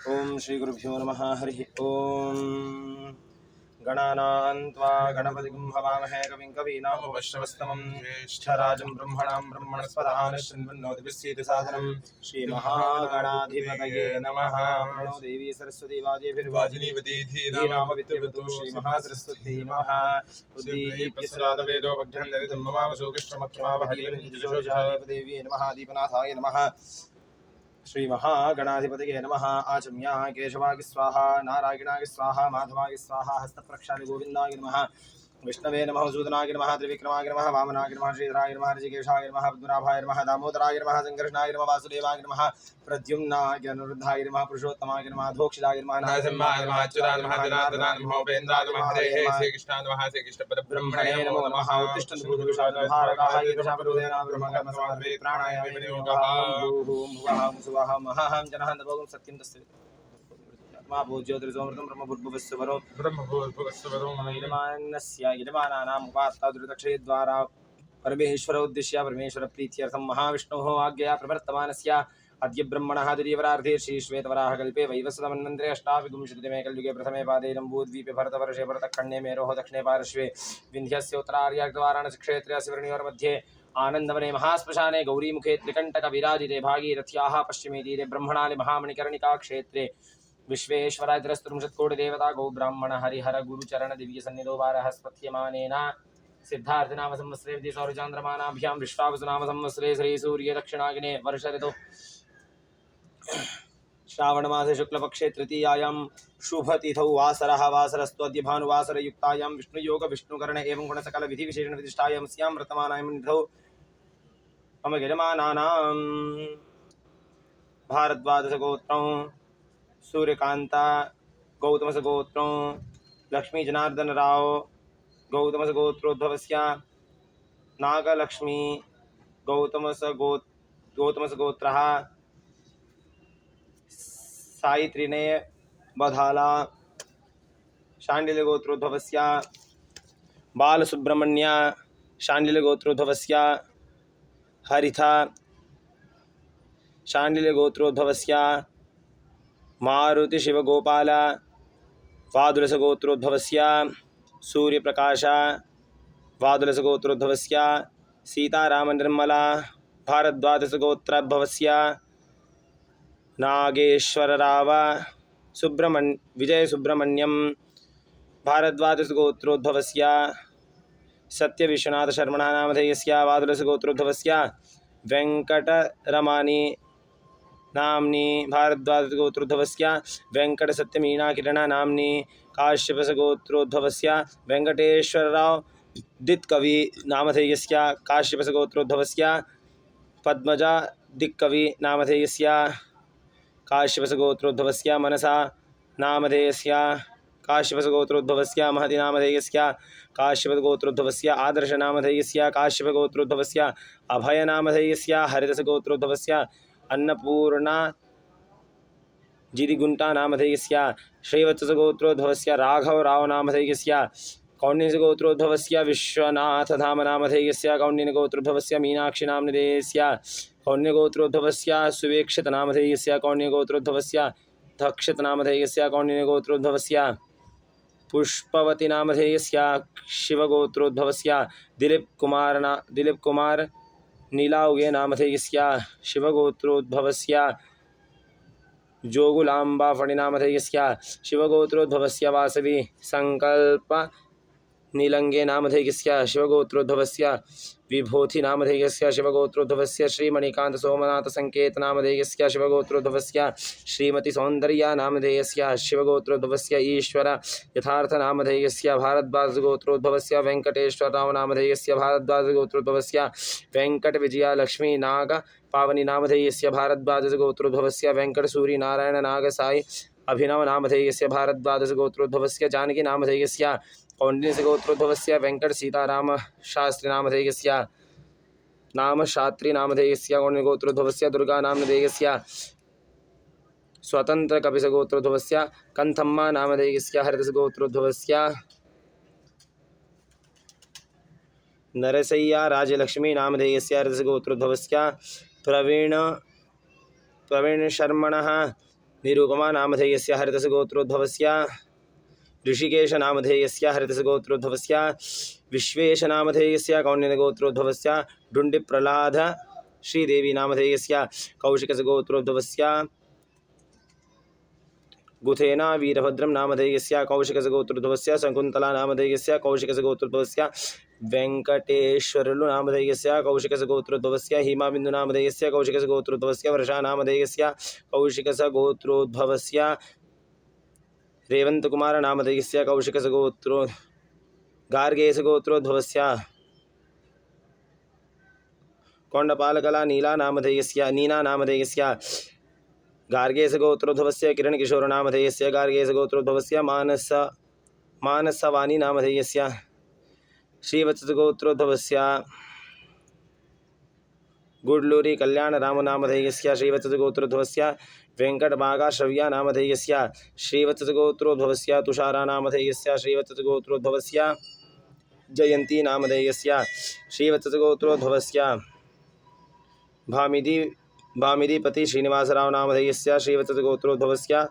ओम श्री गुरुभ्यो नमः। हरि ओम। गणानां त्वा गणपतिं हवामहे कविं कवीनामुपश्रवस्तमं ज्येष्ठराजं ब्रह्मणां ब्रह्मणस्पदान् शृण्वन्नोतिभिस्सीदसादनं श्रीमहागणाधिपतये नमः। प्रणो देवी सरस्वती वाजेभिर्वाजिनीवती धीरामविद्युवतु श्रीमहासरस्वती नमः। उद्दीप्यसरादवेदो वग्धं ममावशोकिष्ठमक्षमावहरीदेवी नमः। दीपनाथाय नमः। श्री महागणाधिपतये नमः। आचम्या केशवाय स्वाहा, नारायणाय स्वाहा, माधवाय स्वाहा, हस्तप्रक्षालि गोविंदाय नमः। विष्णवे नमः, सूदनाय नमः, त्रिविक्रमाय नमः, वामनाय नमः, श्रीधराय नमः, ऋषिकेशाय नमः, पद्मनाभाय नमः, दामोदराय नमः, संकर्षणाय नमः, वासुदेवाय नमः, प्रद्युम्नाय अनिरुद्धाय नमः, पुरुषोत्तमाय नमः, धोक्षिताय नमः, नरसिंहाय नमः, अच्युताय नमः, जनार्दनाय नमः, उपेन्द्राय नमः, हरे श्रीकृष्णाय नमः, श्रीकृष्णपरब्रह्मणे नमो नमः। उत्तिष्ठन्तु भूतविशालधारकाः यदुषापरोधेन ब्रह्मकर्मसमाधिः प्राणायामे योगः। भूः सुवः महः जनः नभोगं सत्यं तस्य मा भूज्योतिर्सोमृतं ब्रह्मभूर्भुवस्सुवरो ब्रह्मभूर्भुवस्सुवरो यजमानस्य यजमानानाम् उपात्तादुर्दक्षयद्वारा परमेश्वर उद्दिश्य परमेश्वर प्रीत्यर्थं महाविष्णोः आज्ञया प्रवर्तमानस्य अद्य ब्रह्मणः द्वितीयवरार्धे श्रीश्वेतवराहकल्पे वैवस्वतमन्वन्तरे अष्टाविंशतितमे कलियुगे प्रथमे पादे जम्बूद्वीपे भरतवर्षे भरतखण्डे मेरोः दक्षिणे पार्श्वे विन्ध्यस्य उत्तरार्याग्वाराणसीक्षेत्रे शिवरण्योर्मध्ये आनंदवने महाश्मशाने गौरीमुखे त्रिकंटकविराजिते भागीरथ्याः पश्चिमे तीरे ब्रह्मणाले महामणिकर्णिका क्षेत्रे विश्वेश्वराय तिरस्त्रिंशत्कोटिदेवता गौ ब्राह्मण हरिहर गुरुचरण दिव्य सन्निधो वारहस्पत्यमानेन सिद्धार्थ नाम संवत्सरे सौरचांद्रमानाभ्यां विश्वावसु नाम संवत्सरे श्री सूर्य दक्षिणाग्ने वर्ष ऋतु श्रावण मासे शुक्लपक्षे तृतीयायां शुभतिथौ वासरः वासरस्त्वद्य भानुवासरयुक्तायां विष्णुयोग विष्णुकर्ण एवं गुणसकल विधि विशेषण विशिष्टायां स्यां वर्तमानायां निधौ मम यजमानानां भारद्वादशगोत्रं सूर्यकांता गौतमसगोत्रं लक्ष्मी जनार्दन राव गौतमसगोत्रोद्भवस्य नागलक्ष्मी गौतमसगोत्रः सायित्रिने बधाला शाण्डिल्यगोत्रोद्भवस्य बालसुब्रह्मण्य शाण्डिल्यगोत्रोद्भवस्य हरिथा शाण्डिल्यगोत्रोद्भवस्य मारुति शिवगोपाल वादुलसगोत्रोद्भवस्य सूर्यप्रकाश वादुलसगोत्रोद्भवस्य सीतारामनिर्मला भारद्वादशगोत्रोद्भवस्य नागेश्वरराव विजयसुब्रह्मण्यं भारद्वादशगोत्रोद्भवस्य सत्यविश्वनाथशर्मणा नामधेयस्य वादुलसगोत्रोद्भवस्य वेङ्कटरमानी नाम्नी भारद्वादशगोत्रोद्भवस्य वेङ्कटसत्यमीनाकिरण नाम्नी काश्यपसगोत्रोद्भवस्य वेङ्कटेश्वरराव दिक्कवि नामधेयस्य काश्यपसगोत्रोद्भवस्य पद्मजा दिक्कवि नामधेयस्य काश्यपसगोत्रोद्भवस्य मनसा नामधेयस्य काश्यपसगोत्रोद्भवस्य महति नामधेयस्य काश्यपगोत्रोद्भवस्य आदर्श नामधेयस्य काश्यपगोत्रोद्भवस्य अभय नामधेयस्य हरिदसगोत्रोद्भवस्य अन्नपूर्णा जिदिगुंटा नामधेयस्य श्रीवत्सगोत्रोद्भवस्य राघवराव नामधेयस्य कौण्डिन्यगोत्रोद्भवस्य विश्वनाथधाम नामधेयस्य कौण्डिन्यगोत्रोद्भवस्य मीनाक्षी नामधेयस्य कौण्डिन्यगोत्रोद्भवस्य सुवेक्षित नामधेयस्य कौण्डिन्यगोत्रोद्भवस्य धक्षित नामधेयस्य कौण्डिन्यगोत्रोद्भवस्य पुष्पवती नामधेयस्य शिवगोत्रोद्भवस्य दिलीप कुमार नीलाउगे नामधेयस्य शिवगोत्रोद्भवस्य जोगुलांबा फणिनामधेयस्य शिवगोत्रोद्भवस्य वासवी संकल्प नीलंगे नामधेयस्य शिवगोत्रोद्भवस्य विभूति नामधेयस्य शिवगोत्रोद्भवस्य श्रीमणिकांत सोमनाथ संकेत नामधेयस्य शिवगोत्रोद्भवस्य श्रीमती सौंदर्या नामधेयस्य शिवगोत्रोद्भवस्य ईश्वर यथार्थ नामधेयस्य भारद्वाजगोत्रोद्भवस्य वेंकटेश्वरराव नामधेयस्य भारद्वाजगोत्रोद्भवस्य वेंकट विजया लक्ष्मी नाग पावनी नामधेयस्य भारद्वाजगोत्रोद्भवस्य वेंकटसूरी नारायण नाग साई अभिनव नामधेयस्य भारद्वादशगोत्रोद्भवस्य जानकी नामधेयस्य कौण्डिन्यगोत्रोद्भवस्य वेंकट सीताराम शास्त्री नामधेयस्य नामशास्त्री नामधेयस्य कौण्डिन्यगोत्रोद्भवस्य दुर्गा नामधेयस्य स्वतंत्र कपिसगोत्रोद्भवस्य कंथम्मा नामधेयस्य हरिदसगोत्रोद्भवस्य नरसय्या राजलक्ष्मी नामधेयस्य हरिदसगोत्रोद्भवस्य प्रवीण शर्मणः निरुपमा नामधेयस्य हरितस्य गोत्रोद्भवस्य ऋषिकेश नामधेयस्य हरितस्य गोत्रोद्भवस्य विश्वेश नामधेयस्य कौण्डिन्यगोत्रोद्भवस्य डुण्डिप्रह्लाद श्रीदेवी नामधेयस्य कौशिकस्य गोत्रोद्भवस्य गुथेना वीरभद्रम नामधेयस्य कौशिकस्य गोत्रोद्भवस्य शकुन्तला नामधेयस्य कौशिकस्य गोत्रोद्भवस्य वेंकटेश्वरलु नामधेयस्य कौशिकस्य गोत्रोद्भवस्य हिमाबिन्दु नामधेयस्य कौशिकस्य गोत्रोद्भवस्य वर्षा नामधेयस्य कौशिकस्य गोत्रोद्भवस्य रेवन्तकुमार नामधेयस्य कौशिकस्य गोत्रो गार्गेयस्य गोत्रोद्भवस्य कोण्डपालकला नीला नामधेयस्य गार्गेयस्य गोत्रोद्भवस्य किरणकिशोर नामधेयस्य गार्गेयस्य गोत्रोद्भवस्य मानसवाणी नामधेयस्य श्रीवत्सस्य गोत्रोद्भवस्य गुड्लूरी कल्याणराम नामधेयस्य श्रीवत्सस्य गोत्रोद्भवस्य वेंकटभागाश्रव्या नामधेयस्य श्रीवत्सस्य गोत्रोद्भवस्य तुषारा नामधेयस्य श्रीवत्सस्य गोत्रोद्भवस्य जयंती नामधेयस्य श्रीवत्सस्य गोत्रोद्भवस्य भामिदीपति श्रीनिवासराव नामधेयस्य श्रीवत्सस्य गोत्रोद्भवस्य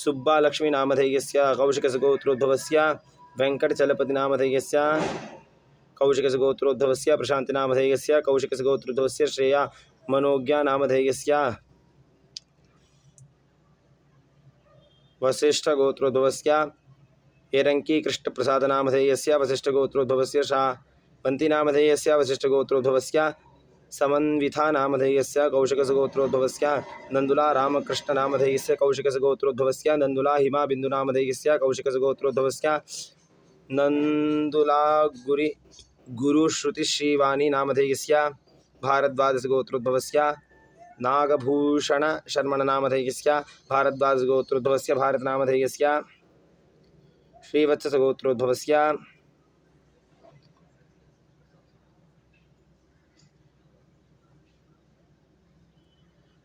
सुब्बा लक्ष्मी नामधेयस्य कौशिकस्य गोत्रोद्भवस्य वेंकटचलपति नामधेयस्य कौशिकस्य गोत्रोद्भवस्य प्रशांति नामधेयस्य कौशिकस्य गोत्रोद्भवस्य श्रेया मनोज्ञा नामधेयस्य वसिष्ठ गोत्रोद्भवस्य एरंकी कृष्णप्रसाद नामधेयस्य वसिष्ठ गोत्रोद्भवस्य शावंती नामधेयस्य वसिष्ठ गोत्रोद्भवस्य समन्विता नामधेयस्य कौशिकस्य गोत्रोद्भवस्य नंदुला रामकृष्ण नामधेयस्य कौशिकस्य गोत्रोद्भवस्य नंदुला हिमाबिन्दु नामधेयस्य कौशिकस्य गोत्रोद्भवस्य नंदुला गुरुश्रुतिश्रीवाणी नामधेयस्य भारद्वाजस्य गोत्रोद्भवस्य नागभूषण शर्मण नामधेयस्य भारद्वाजस्य गोत्रोद्भवस्य भारत नामधेयस्य श्रीवत्सस्य गोत्रोद्भवस्य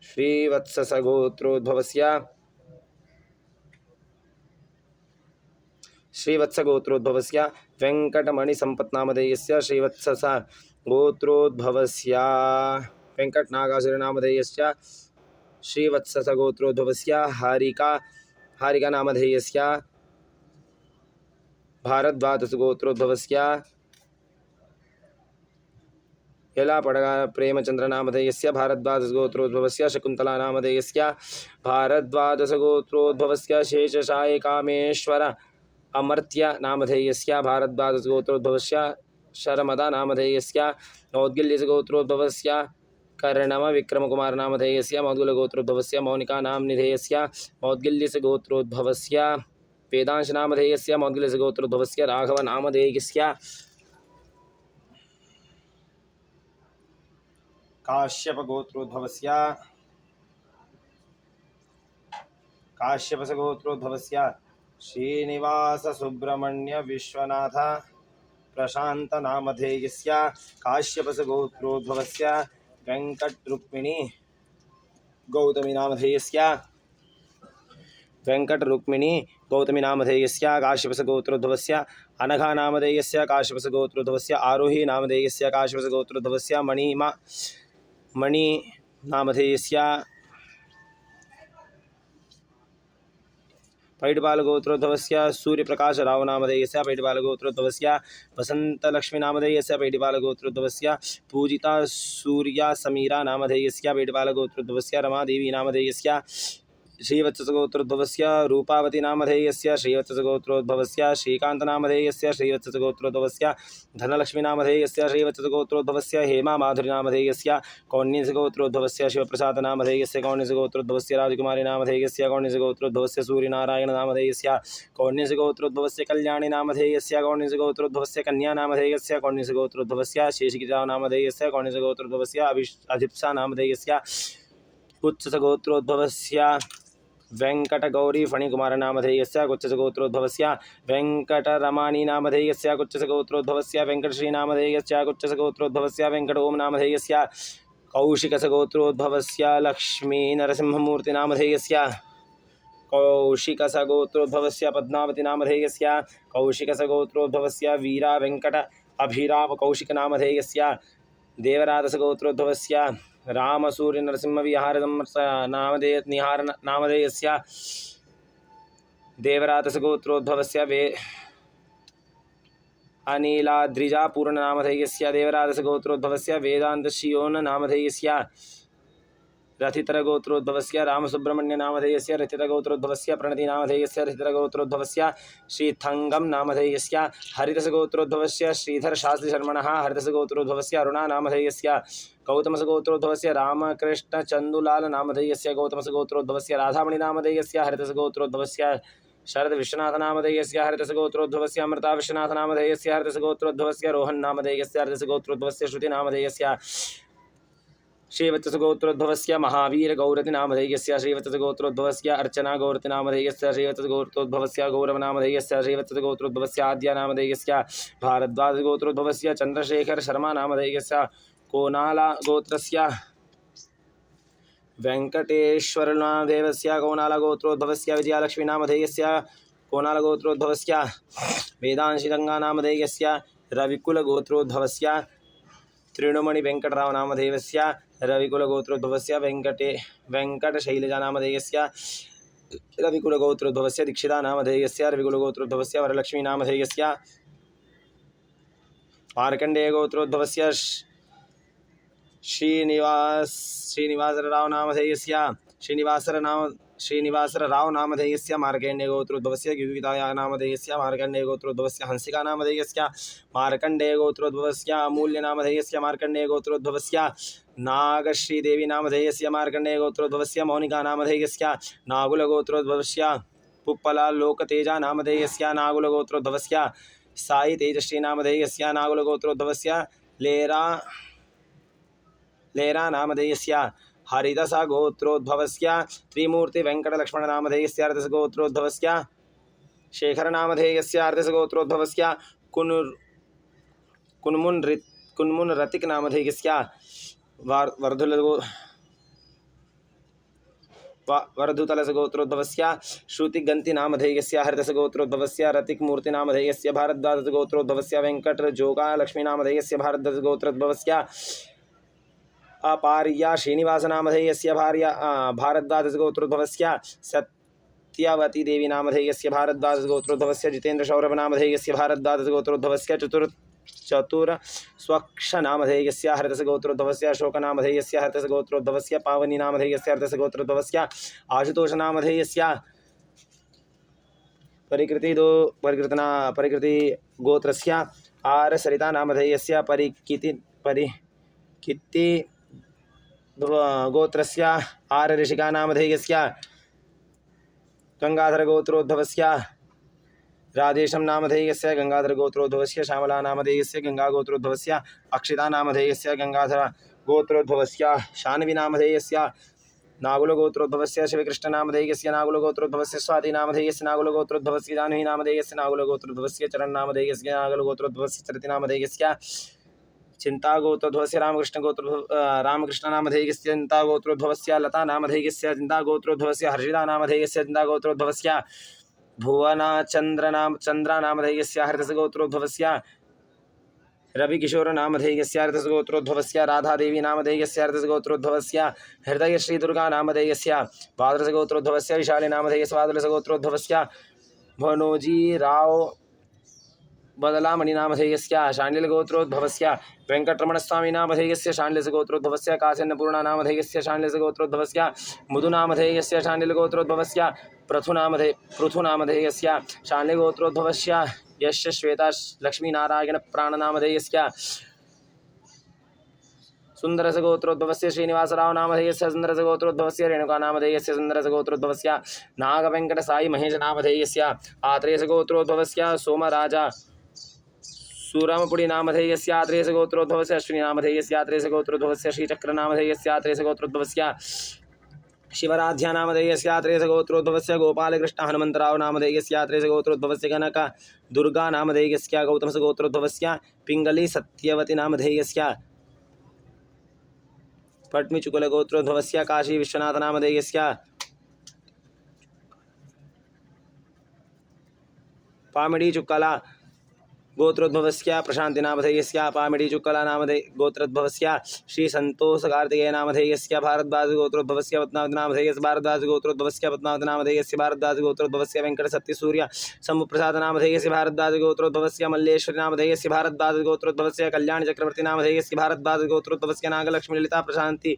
श्रीवत्सस्य गोत्रोद्भवस्य श्रीवत्सगोत्रोद्भवस्य वेंकटमणिसम्पत्नामधेयस्य श्रीवत्सस्य गोत्रोद्भवस्य वेंकटनागासुरनामधेयस्य श्रीवत्सस्य गोत्रोद्भवस्य हारिका नामधेयस्य भारद्वाजस्य गोत्रोद्भवस्य यलापड़गा प्रेमचंद्र नामधेयस्य भारद्वाजस्य गोत्रोद्भवस्य शकुन्तला नामधेयस्य भारद्वाजस्य गोत्रोद्भवस्य शेषशायिकामेश्वर अमर्त्य नामधेयस्य भारद्वाजस्य गोत्रोद्भवस्य शरमदा नामधेयस्य मौद्गिल्यस्य गोत्रोद्भवस्य कर्णम विक्रमकुमार नामधेयस्य मौद्गल्यगोत्रोद्भवस्य मौनिका नामनिधेयस्य मौद्गिल्यस्य गोत्रोद्भवस्य वेदांश नामधेयस्य मौद्गिल्यस्य गोत्रोद्भवस्य राघव नामधेयस्य काश्यप गोत्रोद्भवस्य काश्यपस्य गोत्रोद्भवस्य श्रीनिवास सुब्रह्मण्य विश्वनाथ प्रशांत नामधेयस्य काश्यपस्य गोत्रोद्भवस्य वेंकट रुक्मिणी गौतमी नामधेयस्य वेंकट रुक्मिणी गौतमी नामधेयस्य काश्यपस्य गोत्रोद्भवस्य अनघा नामधेयस्य काश्यपस्य गोत्रोद्भवस्य आरोही नामधेयस्य काश्यपस्य गोत्रोद्भवस्य मणि नामधेयस्य पैडिपालगोत्रोद्भवस्य सूर्यप्रकाशराव नामधेयस्य पैडिपालगोत्रोद्भवस्य वसंतलक्ष्मी नामधेयस्य पैडिपालगोत्रोद्भवस्य पूजिता सूर्या समीरा नामधेयस्य पैडिपालगोत्रोद्भवस्य रमादेवी नामधेयस्य श्रीवत्सगोत्रोद्भवस्य रूपावती नामधेयस्य श्रीवत्सगोत्रोद्भवस्य श्रीकांत नामधेयस्य श्रीवत्सगोत्रोद्भवस्य धनलक्ष्मी नामधेयस्य श्रीवत्सगोत्रोद्भवस्य हेमा माधुरी नामधेयस्य कौण्डिन्यगोत्रोद्भवस्य शिवप्रसाद नामधेयस्य कौण्डिन्यगोत्रोद्भवस्य राजकुमारी नामधेयस्य कौण्डिन्यगोत्रोद्भवस्य सूर्यनारायण नामधेयस्य कौण्डिन्यगोत्रोद्भवस्य कल्याणी नामधेयस्य कौण्डिन्यगोत्रोद्भवस्य कन्या नामधेयस्य कौण्डिन्यगोत्रोद्भवस्य शेषगिरिराव नामधेयस्य कौण्डिन्यगोत्रोद्भवस्य अभिप्सा नामधेयस्य कुत्सगोत्रोद्भवस्य वेंकटगौरी फणिकुमार नामधेयस्य कुच्चसगोत्रोद्भवस्य वेंकटरमाणी नामधेयस्य कुच्चसगोत्रोद्भवस्य वेंकटश्री नामधेयस्य कुच्चसगोत्रोद्भवस्य वेंकट ओम नामधेयस्य कौशिकसगोत्रोद्भवस्य लक्ष्मी नरसिंहमूर्ति नामधेयस्य कौशिकसगोत्रोद्भवस्य पद्मावती नामधेयस्य कौशिकसगोत्रोद्भवस्य वीरा वेंकट अभिराम कौशिक नामधेयस्य देवराजसगोत्रोद्भवस्य रामसूर्यनरसिंहविहार नामधेयस्य देवरातसगोत्रोद्भवस्य अनिलाद्रिजापूर्णनामधेयस्य देवरातसगोत्रोद्भवस्य वेदान्तशियोन नामधेयस्य रथितरगोत्रोद्भवस्य रामसुब्रह्मण्यनामधेयस्य रथितरगोत्रोद्भवस्य प्रणतिनामधेयस्य रथितरगोत्रोद्भवस्य श्रीथंगम नामधेयस्य हरितसगोत्रोद्भवस्य श्रीधरशास्त्रिशर्मणः हरितसगोत्रोद्भवस्य अरुणानामधेयस्य गौतमसगोत्रोद्भवस्य रामकृष्णचन्दुलाल नामधेयस्य गौतमसगोत्रोद्भवस्य राधामणिनामधेयस्य हरितसगोत्रोद्भवस्य शरद विश्वनाथनामधेयस्य हरितसगोत्रोद्भवस्य अमृता विश्वनाथनामधेयस्य हरितसगोत्रोद्भवस्य रोहन नामधेयस्य हरितसगोत्रोद्भवस्य श्रुतिनामधेयस्य श्रीवत्सगोत्रोद्भवस्य महावीर गौरतिनामधेयस्य श्रीवत्सगोत्रोद्भवस्य अर्चना गौरतिनामधेयस्य श्रीवत्सगोत्रोद्भवस्य गौरवनामधेयस्य श्रीवत्सगोत्रोद्भवस्य आद्यनामधेयस्य भारद्वाजगोत्रोद्भवस्य चन्द्रशेखर शर्मा नामधेयस्य कोनाला गोत्रस्य वेंकटेश्वरनामधेयस्य कोनालगोत्रोद्भवस्य विजयालक्ष्मीनामधेयस्य कोनालगोत्रोद्भवस्य वेदांशिरङ्गानामधेयस्य रविकुलगोत्रोद्भवस्य त्रिणुमणि वेंकटराव नामधेयस्य रविकुलगोत्रोद्भवस्य वेंकटशैलजानामधेयस्य रविकुलगोत्रोद्भवस्य दीक्षिता नामधेयस्य रविकुलगोत्रोद्भवस्य वरलक्ष्मी नामधेयस्य मार्कण्डेयगोत्रोद्भवस्य श्रीनिवासराव नामधेयस्य श्रीनिवासराव नामधेयस्य मार्कण्डेयगोत्रोद्भवस्य गिरिताया नामधेयस्य मार्कण्डेयगोत्रोद्भवस्य हंसिका नामधेयस्य मार्कण्डेयगोत्रोद्भवस्य अमूल्यनामधेयस्य मार्कण्डेयगोत्रोद्भवस्य नागश्रीदेवी नामधेयस्य मार्कण्डेयगोत्रोद्भवस्य मौनिका नामधेयस्य नागुलगोत्रोद्भवस्य पुप्पला लोकतेजा नामधेयस्य नागुलगोत्रोद्भवस्य साई तेजश्री नामधेयस्य नागुलगोत्रोद्भवस्य लेरा नामधेयस्य हरिदसगोत्रोद्भवस्य त्रिमूर्ति वेंकटलक्ष्मण नामधेयस्य हरिदसगोत्रोद्भवस्य शेखर नामधेयस्य हरिदसगोत्रोद्भवस्य कुन्मुन रतिक नामधेयस्य वर्धुतलसगोत्रोद्भवस्य श्रुतिगन्ति नामधेयस्य हरिदसगोत्रोद्भवस्य रतिकमूर्ति नामधेयस्य भारद्वाजगोत्रोद्भवस्य वेंकटजोगा लक्ष्मी नामधेयस्य भारद्वाजगोत्रोद्भवस्य अपार्या श्रीनिवास नामधेयस्य भारद्वाजगोत्रोद्भवस्य सत्यवती देवी नामधेयस्य भारद्वाजगोत्रोद्भवस्य जितेन्द्र सौरभ नामधेयस्य भारद्वाजगोत्रोद्भवस्य चतुर्स्वक्ष नामधेयस्य हरिदसगोत्रोद्भवस्य अशोक नामधेयस्य हरिदसगोत्रोद्भवस्य पावनी नामधेयस्य हरिदसगोत्रोद्भवस्य आशुतोष नामधेयस्य परिकृति गोत्रस्य आर सरिता नामधेयस्य परिकिति गोत्रस्य आर ऋषिका नामधेयस्य गंगाधर गोत्रोद्भवस्य राजेशम नामधेयस्य गंगाधर गोत्रोद्भवस्य श्यामला नामधेयस्य गंगा गोत्रोद्भवस्य अक्षिता नामधेयस्य गंगाधर गोत्रोद्भवस्य शान्वी नामधेयस्य नागुलगोत्रोद्भवस्य शिवकृष्ण नामधेयस्य नागुलगोत्रोद्भवस्य स्वाति नामधेयस्य नागुलगोत्रोद्भवस्य जाह्नवी नामधेयस्य नागुलगोत्रोद्भवस्य चरण नामधेयस्य नागुलगोत्रोद्भवस्य चरति नामधेयस्य चिंतागोत्रोद्भवस्य रामकृष्ण नामधेयस्य चिंतागोत्रोद्भवस्य लता नामधेयस्य चिंतागोत्रोद्भवस्य हर्षिता नामधेयस्य चिंतागोत्रोद्भवस्य चंद्रा नामधेयस्य हरिदसगोत्रोद्भवस्य रविकिशोर नामधेयस्य हरिदसगोत्रोद्भवस्य राधादेवी नामधेयस्य हरिदसगोत्रोद्भवस्य हृदयश्रीदुर्गा नामधेयस्य वादरसगोत्रोद्भवस्य विशाली नामधेयस्य वादरसगोत्रोद्भवस्य भनोजीराव बदलामणि नामधेयस्य शाण्डिल्यगोत्रोद्भवस्य वेंकटरमणस्वामी नामधेयस्य शाण्डिल्यगोत्रोद्भवस्य कासिन्नपूर्णा नामधेयस्य शाण्डिल्यगोत्रोद्भवस्य मुदु नामधेयस्य शाण्डिल्यगोत्रोद्भवस्य पृथु नामधेयस्य शाण्डिल्यगोत्रोद्भवस्य यस्य श्वेता लक्ष्मीनारायण प्राणनामधेयस्य सुंदरसगोत्रोद्भवस्य श्रीनिवासराव नामधेयस्य सुंदरसगोत्रोद्भवस्य रेणुका नामधेयस्य सुंदरसगोत्रोद्भवस्य नागवेंकटसाई महेश नामधेयस्य आत्रेयसगोत्रोद्भवस्य सोमराजा सूरमपुरी नामधेयस्य आत्रेयसगोत्रोद्भवस्य अश्विनी नामधेयस्य आत्रेयसगोत्रोद्भवस्य श्रीचक्र नामधेयस्य आत्रेयसगोत्रोद्भवस्य शिवराध्या नामधेयस्य आत्रेयसगोत्रोद्भवस्य गोपालकृष्ण हनुमन्तराव नामधेयस्य आत्रेयसगोत्रोद्भवस्य कनक दुर्गा नामधेयस्य गौतमसगोत्रोद्भवस्य पिंगली सत्यवती नामधेयस्य पट्मिचुकुलगोत्रोद्भवस्य काशी विश्वनाथ नामधेयस्य पामिडी चुक्कला गोत्रोद्भवस्य प्रशान्तिनामधेयस्य पामिडिचुक्कलानामधेय गोत्रोद्भवस्य श्रीसन्तोषकार्तिकेयनामधेयस्य भारद्वाजगोत्रोद्भवस्य पद्मावतनामधेयस्य भारद्वाजगोत्रोद्भवस्य पद्मावतनामधेयस्य भारद्वाजगोत्रोद्भवस्य वेङ्कटसत्यसूर्य समुप्रसादनामधेयस्य भारद्वाजगोत्रोद्भवस्य मल्लेश्वरीनामधेयस्य भारद्वाजगोत्रोद्भवस्य कल्याणचक्रवर्तीनामधेयस्य भारद्वाजगोत्रोद्भवस्य नागलक्ष्मीललिता प्रशान्ति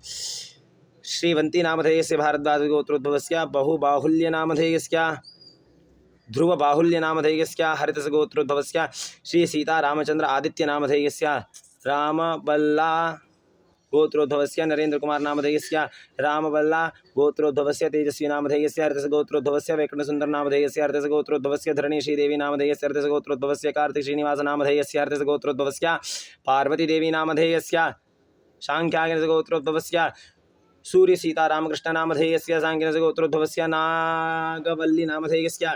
श्रीवन्तीनामधेयस्य भारद्वाजगोत्रोद्भवस्य बहुबाहुल्यनामधेयस्य ध्रुवबाहुल्यनामधेयस्य हरितसगोत्रोद्भवस्य श्री सीतारामचन्द्र आदित्यनामधेयस्य रामबल्ला गोत्रोद्भवस्य नरेन्द्रकुमारनामधेयस्य रामबल्ला गोत्रोद्भवस्य तेजस्वीनामधेयस्य हरितसगोत्रोद्भवस्य वेङ्कटसुन्दरनामधेयस्य हरितसगोत्रोद्भवस्य धरणीश्रीदेवीनामधेयस्य हरितसगोत्रोद्भवस्य कार्तिकश्रीनिवासनामधेयस्य हरितसगोत्रोद्भवस्य पार्वतीदेवीनामधेयस्य शाङ्ख्यायनसगोत्रोद्भवस्य सूर्यसीतारामकृष्णनामधेयस्य साङ्ख्यनसगोत्रोद्भवस्य नागवल्लीनामधेयस्य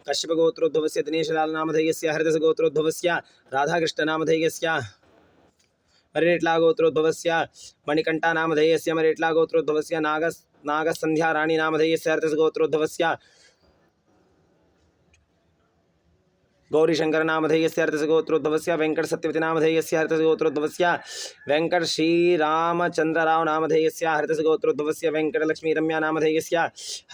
कश्यपगोत्रोद्भवस्य दिनेशलालनामधेयस्य हरितसगोत्रोद्भवस्य राधाकृष्णनामधेयस्य मरेट्लागोत्रोद्भवस्य मणिकण्ठानामधेयस्य मरेट्लागोत्रोद्भवस्य नागसन्ध्याराणीनामधेयस्य हरितसगोत्रोद्भवस्य गौरीशङ्करनामधेयस्य हरितसगोत्रोद्भवस्य वेङ्कटसत्यवतीनामधेयस्य हरितसगोत्रोद्भवस्य वेङ्कटश्रीरामचन्द्ररावनामधेयस्य हरितसगोत्रोद्भवस्य वेङ्कटलक्ष्मीरम्यानामधेयस्य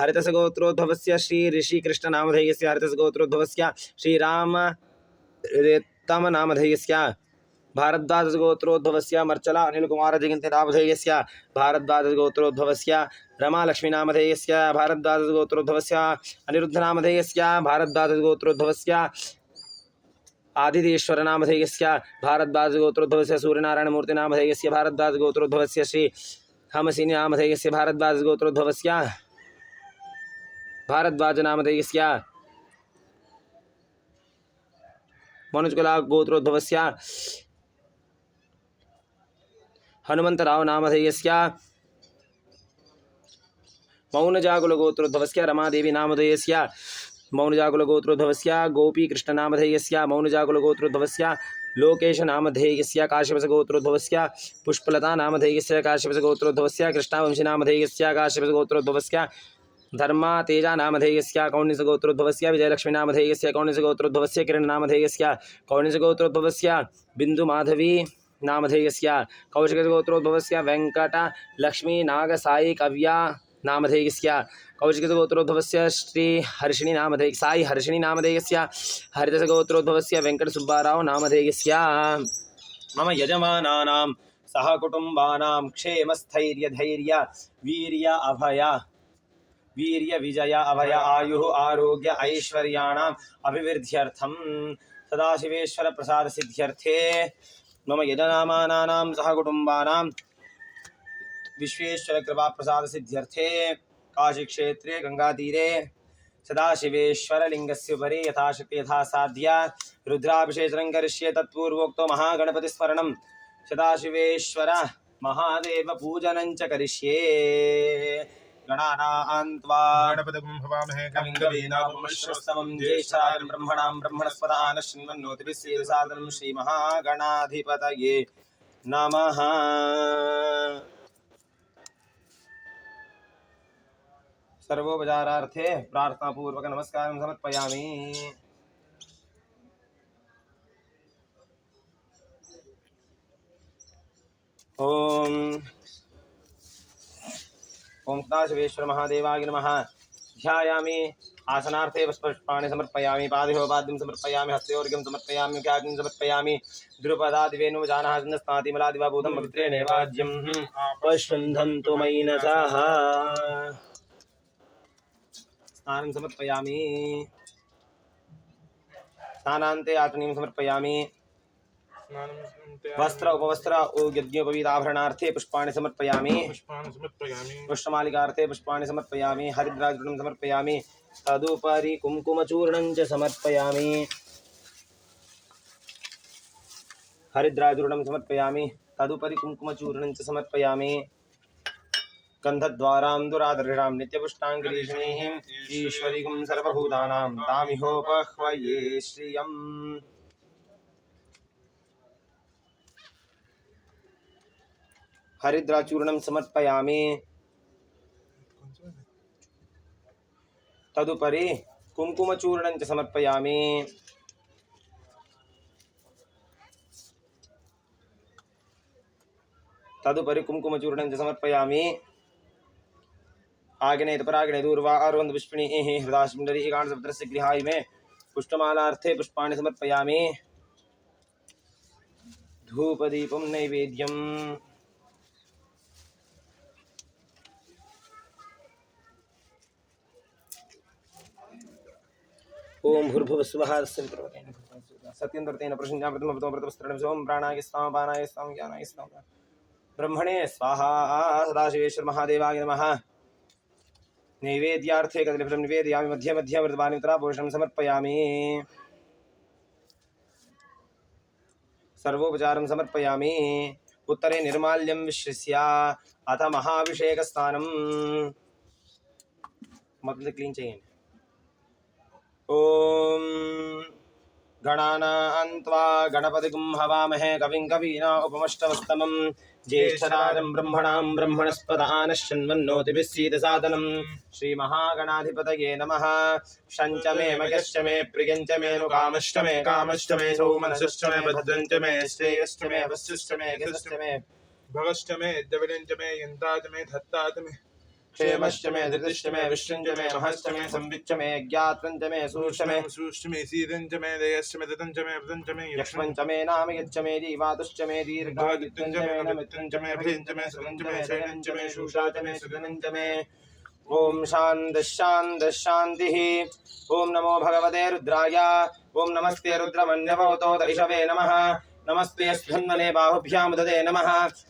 हरितसगोत्रोद्भवस्य श्रीऋषिकृष्णनामधेयस्य हरितसगोत्रोद्भवस्य श्रीरामरेत्तमनामधेयस्य भारद्वाजगोत्रोद्भवस्य मर्चला अनिलकुमारजयन्तिनामधेयस्य भारद्वाजगोत्रोद्भवस्य रमालक्ष्मीनामधेयस्य भारद्वाजगोत्रोद्भवस्य अनिरुद्धनामधेयस्य भारद्वाजगोत्रोद्भवस्य आदितीश्वरनामधेयस्य भारद्वाजगोत्रोद्भवस्य सूर्यनारायणमूर्तिनामधेयस्य भारद्वाजगोत्रोद्भवस्य श्री हमसिनीनामधेयस्य भारद्वाजगोत्रोद्भवस्य भारद्वाजनामधेयस्य मनुजकुलगोत्रोद्भवस्य हनुमन्तरावनामधेयस्य मौनजाकुलगोत्रोद्भवस्य रमादेवीनामधेयस्य मौनजाकुलगोत्रोद्भवस्य गोपीकृष्णनामधेयस्य मौनजाकुलगोत्रोद्भवस्य लोकेशनामधेयस्य काश्यपसगोत्रोद्भवस्य पुष्पलतानामधेयस्य काश्यपसगोत्रोद्भवस्य कृष्णावंशीनामधेयस्य काश्यपसगोत्रोद्भवस्य धर्मातेजानामधेयस्य कौण्डिन्यसगोत्रोद्भवस्य विजयलक्ष्मीनामधेयस्य कौण्डिन्यसगोत्रोद्भवस्य किरणनामधेयस्य कौण्डिन्यसगोत्रोद्भवस्य बिन्दुमाधवी नामधेयस्य कौशिकगोत्रोद्भवस्य वेङ्कटलक्ष्मीनागसाई कव्या नामधेयस्य कौशिकगोत्रोद्भवस्य श्रीहर्षिणी नामधेय साई हर्षिणी नामधेयस्य हरितसगोत्रोद्भवस्य वेङ्कटसुब्बाराव नामधेयस्य मम यजमानानां सहकुटुम्बानां क्षेमस्थैर्यधैर्य वीर्य विजय अभय आयुः आरोग्य ऐश्वर्याणाम् अभिवृद्ध्यर्थं सदाशिवेश्वर प्रसाद सिद्ध्यर्थे मम यजमानानां सहकुटुम्बानां विश्वेश्वर कृपा प्रसाद सिद्ध्यर्थे काशीक्षेत्रे गंगातीरे सदाशिवेश्वर लिंगस्य उपरि यथाशक्ति यथा साध्य रुद्राभिषेचनं करिष्ये तत्पूर्वोक्तो महागणपतिस्मरणं सदाशिवेश्वर महादेव पूजनं च करिष्ये गणानां त्वा गणपतिं भवामहे कविं कवीनामुपमश्रवस्तमं ज्येष्ठानां ब्रह्मणां ब्रह्मणस्पत आनश्चिन्वन्नोतिभिः सेदसादनं श्रीमहागणाधिपतये नमः। सर्वोपचारार्थे प्रार्थनापूर्वक नमस्कारं समर्पयामि। ओम सदाशिवेश्वर महादेवाय नमः। ध्यायामि आसनार्थे पुष्पाणि समर्पयामि पादयोपाद्यं समर्पयामि हस्तयोर्घ्यं समर्पयामि ख्यातिं समर्पयामि द्रुपदादिवेणुजानः पवित्रेणेवाद्यं पश्वन्धन्तु मयि नसः। स्नानं समर्पयामि स्नानान्ते आचमनीं समर्पयामि वस्त्र उपवस्त्र यज्ञोपवीताभरणार्थे पुष्पाणि समर्पयामि पुष्पमालिकार्थे पुष्पाणि समर्पयामि हरिद्राचूर्णं समर्पयामि तदुपरि कुङ्कुमचूर्णं च समर्पयामि हरिद्राचूर्णं समर्पयामि तदुपरि कुङ्कुमचूर्णं च समर्पयामि गन्धद्वारां दुरादर्शां नित्यपुष्टाङ्गिरीषणीः ईश्वरीं सर्वभूतानां तामिहोपह्वये श्रियम्। हरिद्राचूर्णं समर्पयामि तदुपरि कुङ्कुमचूर्णं च समर्पयामि तदुपरि कुङ्कुमचूर्णं च समर्पयामि। आग्नेय पराग्नेय दूर्वा अरुन्द पुष्पिणीः हृदाशपुण्डरीकाण्डसमुद्रस्य गृहाय मे पुष्पमालार्थे पुष्पाणि समर्पयामि। धूपदीपं नैवेद्यम्। ओम भूर्भुवस्सुवः सत्येन्द्रतेन प्रसन्नां प्रथमप्रथमप्रथमस्तरणं सोम प्राणाय स्वाहा पानाय स्वाहा ज्ञानाय स्वाहा ब्रह्मणे स्वाहा। सदाशिवेश्वर महादेवाय नमः। नैवेद्यार्थे कदलीफलं निवेदयामि। मध्ये मध्ये मृतपानि उत्तरापोषणं समर्पयामि। सर्वोपचारं समर्पयामि। उत्तरे निर्माल्यं विश्रिष्य अथ महाभिषेकस्नानं मतलब क्लीन चाहिए। ओम गणानान्त्वा गणपतिगुं हवामहे कविं कवीना उपमष्टवस्तमं ज्येष्ठराजं ब्रह्मणां ब्रह्मणस्पदानश्चन्वन्नोतिभिः सीदसादनं श्रीमहागणाधिपतये नमः। शञ्च मे मयश्च मे प्रियञ्च मे नुकामश्च मे कामश्च मे सौमनसश्च मे भद्रञ्च मे श्रेयश्च मे वस्यश्च मे गिरश्च मे भगश्च मे द्रविणञ्च मे यन्ताच मे धत्ताच मे क्षेमश्च मे धृतिश्च मे विश्वञ्च मे महश्च मे संविच्च मे ज्ञात्रञ्च मे सूक्ष्म मे सीदञ्च मे दयश्च मे दतञ्च मे व्रतञ्च मे यक्ष्मञ्च मे नाम यच्च मे जीवातुश्च मे दीर्घायुत्यञ्च मे नमित्रञ्च मे भयञ्च मे सुरञ्च मे शयनञ्च मे शूषाच मे सुदनञ्च मे। ओम शान्तिः। ओम नमो भगवते रुद्राय। ओम नमस्ते रुद्रमन्यवतो ईशवे नमः। नमस्ते स्धन्वने बाहुभ्यां ददे नमः।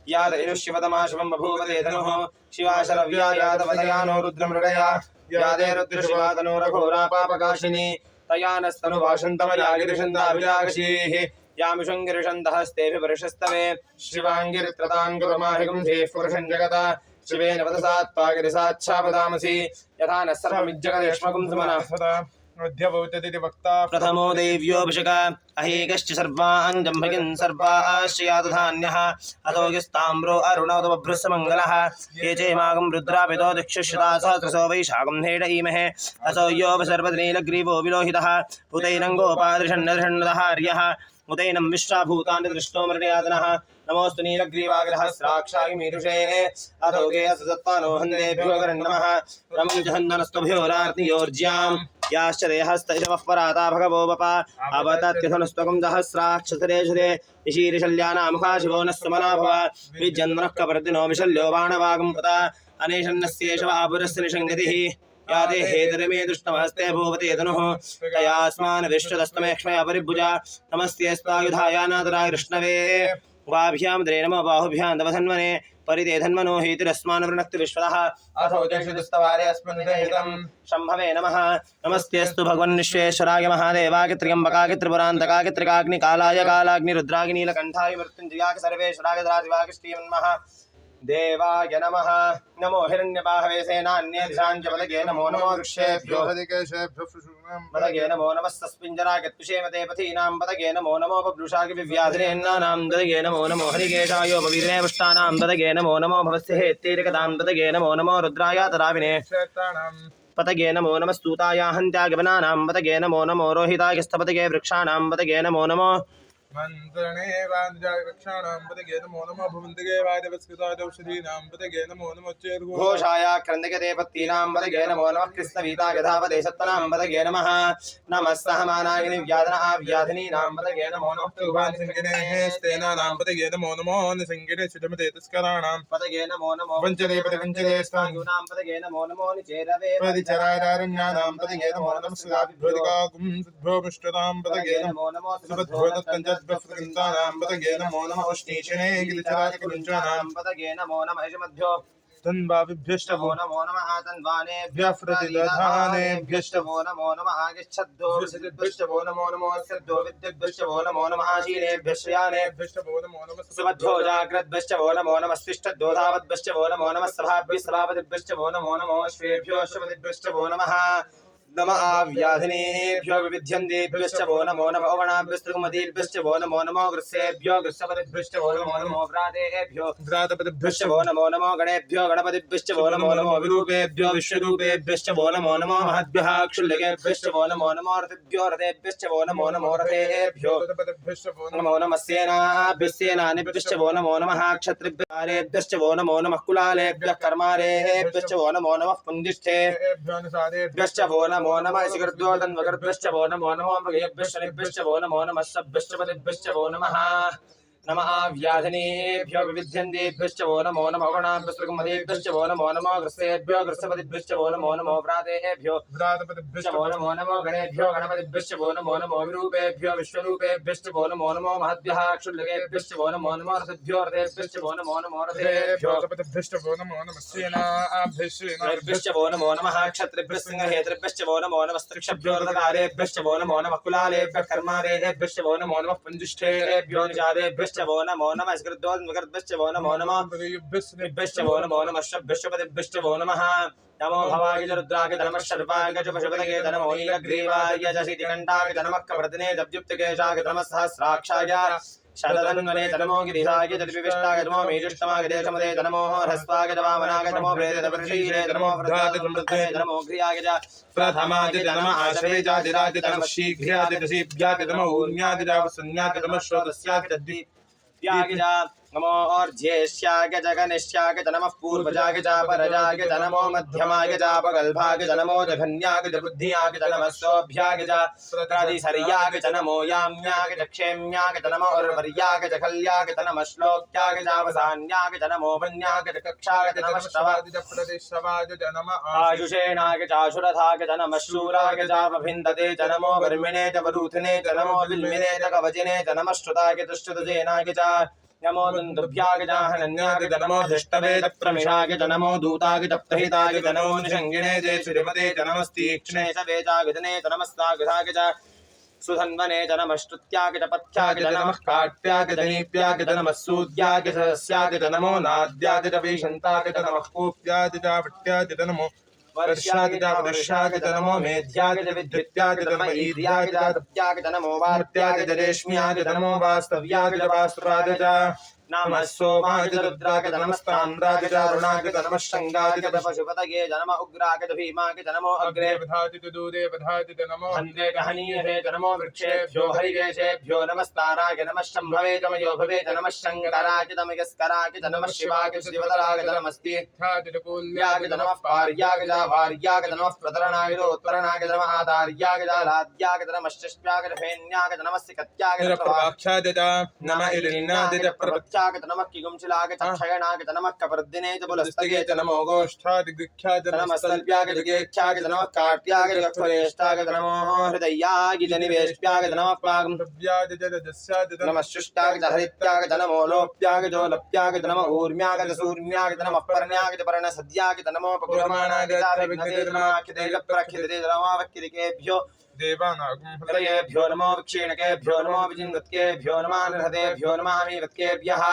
याद इनुष्यवतमाशवं बभूवते धनुः शिवाशरव्या यादवदयानो रुद्रमृगया यादे रुद्रशिवातनो रघोरा पापकाशिनी तया नस्तनुभाषन्तमयागिरिषन्दाभिजागशीः यामिषङ्गिरिषन्तहस्तेऽभिवर्षस्तवे शिवाङ्गिरित्रताङ्गुरमाहिगुंधेः पुरुषं जगता शिवेन वदसात्पागिरिसाच्छापदामसि यथा न सर्वमिज्जगदेष्मगुं सुमनः प्रथमो देव्योऽभिषेक अहेकश्च सर्वान् जम्भगिन् सर्वाश्चयातु धान्यः अतो यस्ताम्रो अरुणोदबभ्रुसमङ्गलः ये चैमागं रुद्रापितो दिक्षुश्रुता सहस्रसो वैशाखं हेडईमहे असो योपसर्वनीलग्रीवो विलोहितः उतैनङ्गोपादृषन्नदृषन्नदहार्यः उतैनं विश्वाभूतानि दृष्टो मृडयातनः नमोऽस्तु नीलग्रीवाग्रहस्राक्षाय मीरुषे अथो गेयसत्त्वानो हन्देभ्यो नमः रमं जहन्ननस्तुभ्योरार्तियोर्ज्याम् याश्च देहस्त इषवः पराता भगवो वपा अवतत्यथनुस्त्वकं सहस्राक्षसरेषुरे ईशीरिशल्यानामुखा शिवो नः सुमना भव विजन्मनः कपर्दिनो विशल्यो बाणवागं पता अनेशन्नस्येषवापुरस्य निषङ्गतिः याते हेतरमे दुष्टमहस्ते भूवते धनुः तयास्मान् विश्वदस्तमेक्ष्मया परिभुजा नमस्ते स्वायुधायानादराय कृष्णवे वाभ्यां द्रे नमो बाहुभ्यां दवधन्वने परिते धन्वनो हेतिरस्मान् वृणक्ति विश्वतः अथो जक्षुस्तवारे अस्मन्निहितं शम्भवे नमः। नमस्तेऽस्तु भगवन् विश्वेश्वराय महादेवाय त्र्यम्बकाय त्रिपुरान्तकाय त्रिकाग्निकालाय कालाग्निरुद्राय नीलकण्ठाय मृत्युञ्जयाय सर्वेश्वराय राजवाय श्रीमन्मः देवाय नमः। नमो हिरण्यबाहवे सेनान्येषां च पदगे नमो नमो ऋष्येभ्यो पदगे नमो नमस्तस्मिञ्जरागत्विषेमते पथीनां पदगे नमो नमो बभ्रुषाय विव्याधिरेन्नानां पदगे नमो नमो हरिकेशायोपवीरे पुष्टानां पदगे नमो नमो भवस्य हेत्तेरिकतां पदगे नमो नमो रुद्राय तराविने पतगे नमो नमस्तूताय हन्त्यागमनानां पतगे नमो नमो रोहिताय स्थपतगे वृक्षाणां पतगे नमो नमो मंत्रणे वाञ्छाक्षाणां पतगे नमो नमो भवन्तिगे वायवस्कृतादौषधीनां पतगे नमो नमो चेर्घोषाय क्रन्दकते पत्तीनां पतगे नमो नमः कृष्णवीताय धावते सत्तनां पतगे नमः नमः सहमानागिनि व्याधनाव्याधिनीनां पतगे नमो नमः तुभानिसङ्गिनेः स्तेनानां पतगे नमो नमो निसङ्गिने सुजमते तस्कराणां पतगे नमो नमो वञ्चते पतिवञ्चते स्थाङ्गूनां पतगे नमो नमो निचेरवे परिचरारण्यानां पतगे नमो नमः सुधाभिभ्योदिकागुं सुद्भोमुष्टतां पतगे नमो नमो सुभद्भोदत्तञ्जद्भ्यस्त्रकृन्तानां पतगे नमो नमः उष्णीषणे गिरिचराजकुलुञ्चानां पतगे नमो नमः यजमध्यो तन्वाभिभ्यश्च वो नमो नमः तन्वानेभ्यः प्रतिदधानेभ्यश्च वो नमो नमः आगच्छद्धो विसिद्भ्यश्च वो नमो नमो सिद्धो विद्युद्भ्यश्च वो नमो नमः आशीनेभ्यश्च यानेभ्यश्च वो नमो नमः सुबद्धो जाग्रद्भ्यश्च वो नमो नमः स्तिष्ठद्धो धावद्भ्यश्च वो नमो नमः सभाभ्यः सभापतिभ्यश्च वो नमो नमो अश्वेभ्यो अश्वपतिभ्यश्च वो नमः नम आव्याधिनेभ्यो विविध्यन्तेभ्यश्च वो नमो नमो गणाभ्यस्तृगमतीभ्यश्च वो नमो नमो गृत्सेभ्यो गृत्सपतिभ्यश्च वो नमो नमो व्रातेभ्यो व्रातपतिभ्यश्च वो नमो नमो गणेभ्यो गणपतिभ्यश्च वो नमो नमो विरूपेभ्यो विश्वरूपेभ्यश्च वो नमो नमो महद्भ्यः क्षुल्लकेभ्यश्च वो नमो नमो रथेभ्यो रथेभ्यश्च वो नमो नमो रथेभ्यो नमो नमः सेनाभ्यश्च वो नमो नमः क्षत्रिभ्यश्च वो नमो नमः कुलालेभ्यः कर्मारेभ्यश्च वो नमो नमः पुञ्जिष्ठेभ्यश्च वो नमो नमः शिखरद्योतन्वगर्भ्यश्च वो नमो नमो मृगेभ्यश्च वो नमो नमः सभ्यश्च पतिभ्यश्च वो नमः नम आव्याधिनेभ्यो विविध्यन्तेभ्यश्च वो नमो नमो गणाभ्यस्तृगमतीभ्यश्च वो नमो नमो गृत्सेभ्यो गृत्सपतिभ्यश्च वो नमो नमो व्रातेभ्यो व्रातपतिभ्यश्च वो नमो नमो गणेभ्यो गणपतिभ्यश्च वो नमो नमो विरूपेभ्यो विश्वरूपेभ्यश्च वो नमो नमो महद्भ्यः क्षुल्लकेभ्यश्च वो नमो नमो रथेभ्यो रथेभ्यश्च वो नमो नमो रथेभ्यो व्रातपतिभ्यश्च वो नमो नमः सेनाभ्यश्च वो नमो नमः क्षत्रिभ्यश्च सिंहहेतृभ्यश्च वो नमो नमः स्त्रिक्षभ्यो रथकारेभ्यश्च वो नमो नमः कुलालेभ्यः कर्मारेभ्यश्च वो नमो नमः पुञ्जिष्ठेभ्यो निजादेभ्यश्च वो नमो नमः स्कृद्योतन्वगर्भ्यश्च वो नमो नमः भृगुभ्यश्च वो नमो नमः शभ्यश्च पतिभ्यश्च वो नमः नमो भवाय च रुद्राय नमः शर्वाय च पशुपतये नमो नीलग्रीवाय च शीतिकण्ठाय नमः कवर्धने दब्युक्तकेशाय नमः सहस्राक्षाय शतधन्वने नमो गिरिजाय च विविष्टाय नमो मेजुष्टमाय देशमदे नमो ह्रस्वाय च वामनाय नमो प्रेतवर्षीये नमो वृद्धाय नमो घ्रियाय च प्रथमाय नमः आश्रये च दिराय नमः शीघ्राय च दशीभ्याय नमो ऊर्ण्याय च वसन्याय नमः श्रोतस्याय च द्वितीयाय च नमो अर्ज्येष्याय च गणेश्याय च नमः पूर्वजाय च परजाय च नमो मध्यमाय च पगल्भाय च नमो जघन्याय च बुद्धियाय च नमः सौभ्याय च प्रदिसर्याय च नमो याम्याय च क्षेम्याय च नमो उर्वर्याय च खल्याय च नमः श्लोक्याय च अवसान्याय च नमो वन्याय च कक्षाय च नमः श्रवाय च प्रदिश्रवाय च नमः आयुषेणाय च आशुरथाय च नमः शूराय च वभिन्दते च नमो वर्मिणे च वरूथिने च नमो विल्मिने च कवचिने च नमः श्रुताय च श्रुतसेनाय च नमो दुन्दुभ्याय च हनन्याय च नमो धृष्टवे च प्रमिषाय च नमो दूताय च प्रहिताय च नमो निषङ्गिणे च श्रीमते च नमस्तीक्ष्णे च वेचागतने च नमस्तागताय च सुधन्वने च नमः श्रुत्याय च पथ्याय च नमः काट्याय च नीप्याय च नमः सूद्याय च सस्याय च नमो नाद्याय च वैशन्ताय च नमः कूप्याय च वट्याय च नमो वर्ष्याय च वर्ष्याय च नमो मेध्याय च विद्युत्याय च नमः ईर्याय च तप्त्याय च नमो वार्त्याय च रेश्म्याय च नमो वास्तव्याय च वास्तुराय च नमः सोमाय च रुद्राय च नमस्ताम्राय च अरुणाय च नमः शङ्गाय च पशुपतये च नमः उग्राय च भीमाय च नमो अग्रे वधाय च दूरे वधाय च नमो हन्ते च हनीये च नमो वृक्षेभ्यो हरिकेशेभ्यो नमस्ताराय नमः शम्भवे च मयोभवे च नमः शङ्कराय च नमस्कराय च नमः शिवाय च शिवतराय च नमस्तीर्थाय च कूल्याय च नमः पार्याय च भार्याय च नमः प्रतरणाय च उत्तरणाय च नमः आधार्याय च लाद्याय च नमः शिष्याय च फेन्याय च नमः सिकत्याय च प्रवाख्याय च नमः इलिन्नाय च प्रवत्याय च नमः किगुंशिलाय च क्षयणाय च नमः कपर्दिने च बुलस्तये च नमो गोष्ठाय च गृह्याय च नमः सल्प्याय च गेख्याय च नमः काट्याय च गक्ष्वरेष्ठाय च नमो हृदयाय च निवेश्याय च नमः पागम्भव्याय च रजस्याय च नमः शुष्टाय च हरित्याय च नमो लोप्याय च लोप्याय च नमः ऊर्म्याय च सूर्म्याय च नमः पर्ण्याय च पर्णसद्याय च नमो पकुरमाणाय च विघ्नप्रखिते च नमो वक्किरिकेभ्यो देवानागुंहृदयेभ्यो नमो विक्षीणकेभ्यो नमो विजिन्वत्केभ्यो नमः निहतेभ्यो नमः मीवत्केभ्यः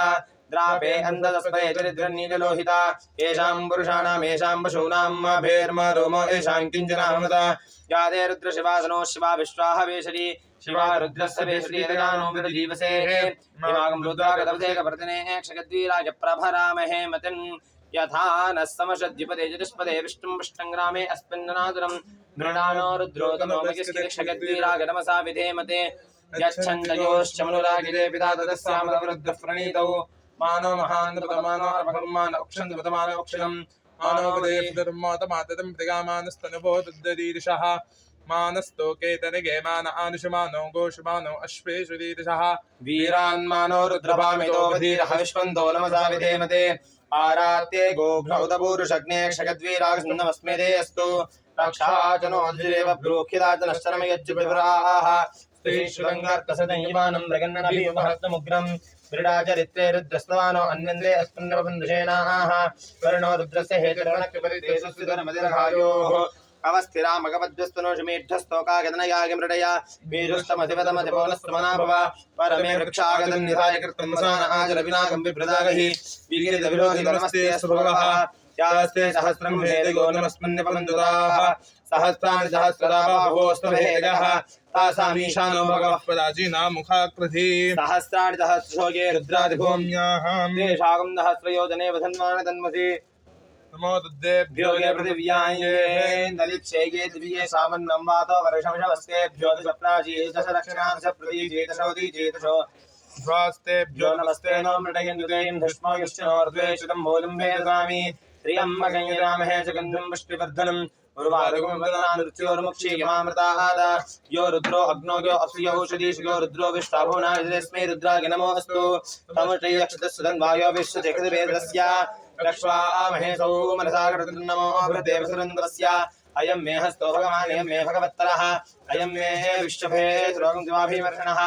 द्रापे अन्धतस्परे चरिद्रन्नीललोहिता येषां पुरुषाणां येषां पशूनां भेर्मा रोमो येषां किञ्चनामृता यादे रुद्रशिवासनो शिवा विश्वाः वेशरी शिवा रुद्रस्य वेशरी दगानो विदजीवसे हिमागं रुद्रागतवसे कवर्तने क्षगद्वीराय प्रभरामहे मतिन् यथा नः समशद्युपदे चतुष्पदे विष्णुं विष्णङ्ग्रामे अस्मिन्ननादुरं मृणानो रुद्रोतमो मगिस्किक्षगद्वीराय नमसा विधेमते यच्छन्दयोश्चमनुरागिरे पिता तदस्यामरुद्रः प्रणीतौ मानो महान्द्रपतमानो अर्भगर्मानो अक्षन्द्रपतमानो अक्षरम् मानो वदेशधर्मातमाततं प्रतिगामानस्तनुभो तद्दरीदृशः मानस्तोकेतनिगे मान आनुषमानो गोषमानो अश्वेषु दीदृशः वीरान्मानो रुद्रभामितो वधीरः विश्वन्दो नमसा विधेमते आरात्ये गोघ्नौतपूरुषग्ने क्षगद्वीरागसन्नमस्मे ते अस्तु रक्षाचनोऽधिरेव ब्रूखिदाचनश्चरमयच्युपिभ्राः श्रीश्रुतङ्गार्कसदञ्यमानं मृगन्नभिमहस्तमुग्रं क्रीडाचरित्रे रुद्रस्तवानो अन्यन्द्रे अस्मिन्नवबन्धुषेणाः वर्णो रुद्रस्य हेतुरणक्यपरिदेशस्वितरमतिरघायोः अवस्थिरामगपद्यस्तनोषमेढ्यस्तोकागतनयागिमृडया वीरुष्टमधिपतमधिपोनस्तमना भव परमे वृक्षागतन्निधाय कृतं वसान आचरविनागं बिभ्रदागहि विगिरितविरोधि नमस्ते सुभगः यास्ते सहस्रं भेदयो नमस्मन्यपवन्दुताः सहस्राणि सहस्रदा बाहोस्तभेदः तासामीशानो भगवः प्राचीना मुखाकृति सहस्राणि सहस्रशोके रुद्रादिभूम्याः तेषागं सहस्रयोजने वधन्वान तन्मसि नमो तद्देभ्यो भ्योगे पृथिव्यायेन्दलिक्षेये दिव्ये सामन्नं वातो वर्षवशवस्तेभ्यो दशप्राचीदश दक्षिणांश प्रतीचेतशोदीचेतशो स्वास्तेभ्यो भ्यो नमस्ते नो मृडयन्दुदयं धृष्मो यश्चनोर्द्वेषितं मूलं वेदगामि त्र्यम्बकं च गन्धं पुष्टिवर्धनम् उर्वारुकमृत्योर्मुक्षीयमामृताहाद यो रुद्रो अग्नो यो अप्सुयो औषधीषयो रुद्रो विष्टाभुवनास्मै रुद्राय नमोऽस्तु तमुष्टैयक्षतस्सुधन्वायो विश्वजगद्वेदस्य लक्ष्वामहेशौ मनसा नमो भृदेवसुरन्दरस्य अयं मे हस्तो भगवान् मे भगवत्तरः अयं मे विश्वभेद्रोगं दिवाभिमर्षणः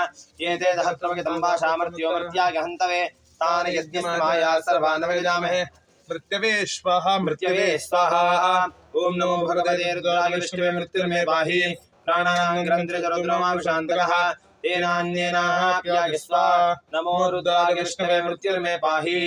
एते सहस्रमगितं भाषामर्त्यो मर्त्यागहन्तवे तान् यज्ञमाया सर्वान् वैजामहे मृत्यवे स्वाहा मृत्यवे स्वाहा ओम नमो भगवते रुद्राय विष्णवे मृत्युर्मे पाहि प्राणानां ग्रन्थिरजरुद्रमाभिशान्तकः तेनान्येनाप्याय स्वाहा नमो रुद्राय विष्णवे मृत्युर्मे पाहि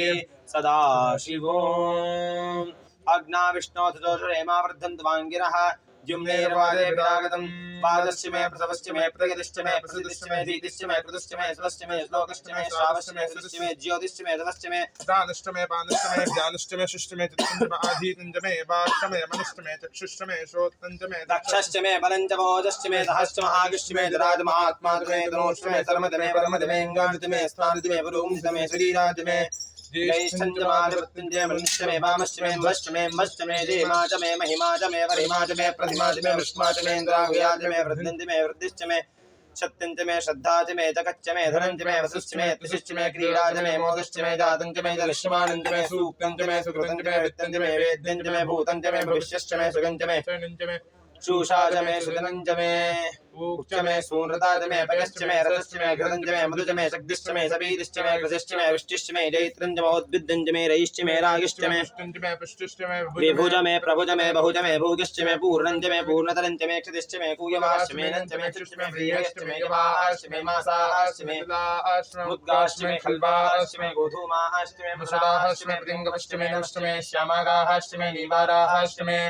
सदा शिवोम अग्ना विष्णोतजोषरेमा वर्धन्त वाङ्गिरः जुम्नेर्वादे विरागतं पादश्च मे प्रसवश्च मे प्रगतिश्च मे प्रसिद्धिश्च मे धीतिश्च मे कृतश्च मे सुरश्च मे श्लोकश्च मे श्रावश्च मे सुरश्च मे ज्योतिश्च मे दवश्च मे दानश्च मे बानश्च मे ज्ञानश्च मे शिष्ट मे चित्तञ्च मे आधीतञ्च मे वाक्च मे मनश्च मे चक्षुश्च मे श्रोत्रञ्च मे दक्षश्च मे बलञ्च मोजश्च मे दहश्च महागश्च मे जराजमात्मा मे तनोश्च मे सर्वद मे परमद मे अङ्गानित मे स्थानित मे पुरोहित मे शरीराद मे ज्येष्ठञ्च माधिपत्यञ्च मे मनुष्य मे वामश्च मे मश्च मे मश्च मे देमा च मे महिमा च मे वरिमा च मे प्रतिमा च मे विष्मा च मे इन्द्राव्या च मे वृद्धिञ्च मे वृद्धिश्च मे सत्यञ्च मे श्रद्धा च मे जगच्च मे धनञ्च मे वसुश्च मे त्रिशिश्च मे क्रीडा च मे मोदश्च मे जातञ्च मे जलश्यमानञ्च मे सूक्तञ्च मे सुकृतञ्च मे वित्तञ्च मे वेद्यञ्च मे भूतञ्च मे भविष्यश्च मे सुगञ्च मे चूषा च मे सुजनञ्च मे उच्च मे सूनृता च मे पयश्च मे रसश्च मे घृतञ्च मे मधुच मे शक्तिश्च मे सपीतिश्च मे कृशिश्च मे वृष्टिश्च मे जैत्रञ्च महोद्भिद्यञ्च मे रयिश्च मे रागिश्च मे विभुज मे प्रभुज मे बहुज मे भोगिश्च मे पूर्णञ्च मे पूर्णतरञ्च मे क्षतिश्च मे कूयमाश्च मे नञ्च मे चिश्च मे प्रियश्च मे यवाश्च मे मासाश्च मे मुद्गाश्च मे खल्वाश्च मे गोधूमाश्च मे मुसलाश्च मे प्रियङ्गवश्च मे नवश्च मे श्यामागाश्च मे नीवाराश्च मे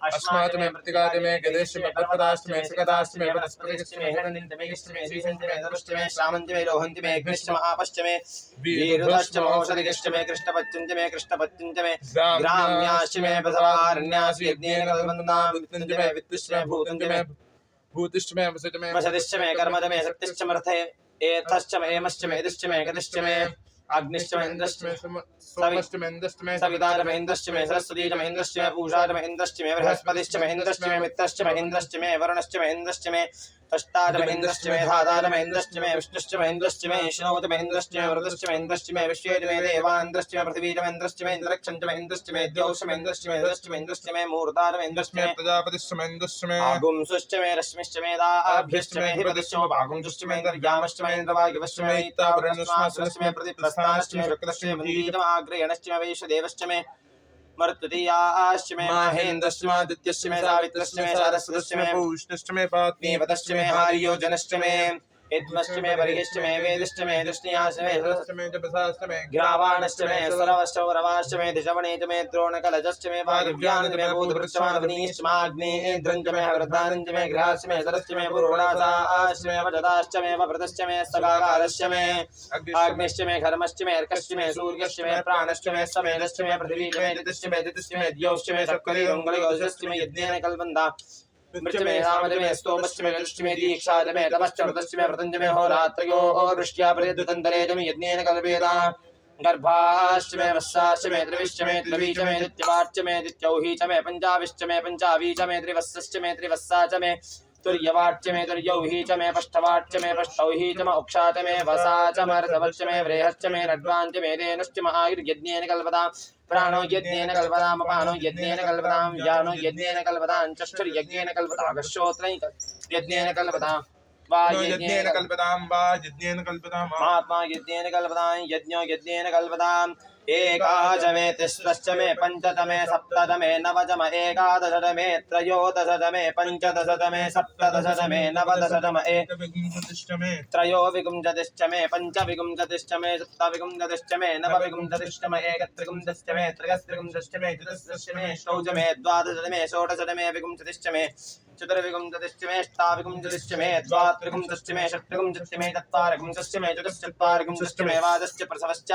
अस्मात् मे प्रतिगाद मे गदेश्च मे पर्वताश्च मे सकदाश्च मे वनस्पतिश्च मे हिरण्यञ्च मे यश्च मे श्रीशञ्च मे धनुश्च मे श्यामञ्च मे लोहञ्च मे अग्निश्च मे आपश्च मे वीरुधश्च मे औषधिश्च मे कृष्णपत्यञ्च मे कृष्णपत्यञ्च मे ग्राम्याश्च मे बसवारण्याश्च यज्ञेन कल्पन्तां वित्तञ्च मे वित्तश्च मे भूतञ्च मे भूतिश्च मे वसतिश्च मे कर्मज मे सत्यश्च मर्थे एथश्च मे एमश्च मे यदिश्च मे गतिश्च मे अग्निश्च मे इन्द्रश्च मे सोमश्च मे इन्द्रश्च मे सविता च मे इन्द्रश्च मे सरस्वती च मे इन्द्रश्च मे पूषा च मे इन्द्रश्च मे बृहस्पतिश्च मे इन्द्रश्च मे मित्रश्च मे इन्द्रश्च मे वरुणश्च मे इन्द्रश्च मे तष्टा च मे इन्द्रश्च मे धाता च मे इन्द्रश्च मे विष्णुश्च मे इन्द्रश्च मे विष्णो च मे इन्द्रश्च मे वरुदश्च मे इन्द्रश्च मे विश्वे च मे देवा इन्द्रश्च मे पृथिवी च मे इन्द्रश्च मे इन्द्रक्षं च मे इन्द्रश्च मे द्यौश्च मे इन्द्रश्च मे हृदश्च मे इन्द्रश्च मे मूर्धा च मे इन्द्रश्च मे प्रजापतिश्च मे इन्द्रश्च मे आगुंसुश्च मे रश्मिश्च मे दाभ्यश्च मे हिपतिश्च मे भागुंसुश्च मे इन्द्रयामश्च मे इन्द्रवायुवश्च मे इत्तावरुणश्च मे प्रतिप्रस्थानश्च मे शुक्लश्च मे मन्दीतमाग्रयणश्च मे वैश्वदेवश्च मे मरुत्तुतीयाश्च मे माहेन्द्रश्च मे आदित्यश्च मे सावित्रश्च मे सारस्वतश्च मे पूष्णश्च मे पत्नीपतश्च मे हार्योजनश्च मे यद्मश्च मे बर्हिश्च मे वेदिश्च मे दृष्टियाश्च मे जपसाश्च मे ग्रावाणश्च मे सरवश्च रवाश्च मे दिशवणे च मे द्रोणकलजश्च मे वायुव्यानश्च मे भूतभृक्षमानवनीश्च माग्नेन्द्रञ्च मे वृद्धानञ्च मे गृहाश्च मे सरश्च मे पुरोणासाश्च मे वजदाश्च मे वव्रतश्च मे सगाकारश्च मे आग्निश्च मे घर्मश्च मे अर्कश्च मे सूर्यश्च मे प्राणश्च मे समेदश्च मे पृथिवी च मे दितिश्च मे दितिश्च मे द्यौश्च मे शक्करी रङ्गलयोश्च मे यज्ञेन कल्पन्ता मृच मे रामज मे स्तोमश्च मे दृष्टि मे दीक्षा च मे तपश्च व्रतश्च मे व्रतञ्च मे होरात्रयोः वृष्ट्या प्रद्युतन्तरे च मे यज्ञेन कल्पेता गर्भाश्च मे वस्साश्च मे त्रिविश्च मे त्रिवी च मे दित्यवाच्च मे दित्यौही च मे पञ्चाविश्च मे पञ्चावी च मे त्रिवस्सश्च मे त्रिवस्सा च मे तुर्यवाच्च मे तुर्यौही च मे पष्ठवाच्च मे पष्टौही च मे उक्षा च मे वसा च मर्दवच्च मे व्रेहश्च मे रड्वाञ्च मे धेनुश्च मे आयुर्यज्ञेन कल्पतां प्राणो यज्ञेन कल्पतां अपानो यज्ञेन कल्पतां व्यानो यज्ञेन कल्पतां चक्षुर्यज्ञेन कल्पतां अगस्योत्रै यज्ञेन कल्पतां वा यज्ञेन कल्पतां वा यज्ञेन कल्पतां महात्मा यज्ञेन कल्पतां यज्ञो यज्ञेन कल्पतां एकादशमे तिस्रश्चमे पञ्चतमे सप्ततमे नवदशमे एकादशतमे त्रयोदशतमे पञ्चदशतमे सप्तदशतमे नवदशतमे एकविंशतिष्टमे त्रयोविंशतिश्चमे पञ्चविंशतिश्चमे सप्तविंशतिश्चमे नवविंशतिश्चमे एकत्रिंशतिश्चमे त्रयस्त्रिंशतिश्चमे चतुस्रश्चमे षोडशमे द्वादशतमे षोडशतमे विंशतिश्चमे चतुर्विंशतिश्चमे अष्टाविंशतिश्चमे द्वात्रिंशतिश्चमे षट्विंशतिश्चमे चत्वारिंशतिश्चमे चतुश्चत्वारिंशतिश्चमे वादश्च प्रसवश्च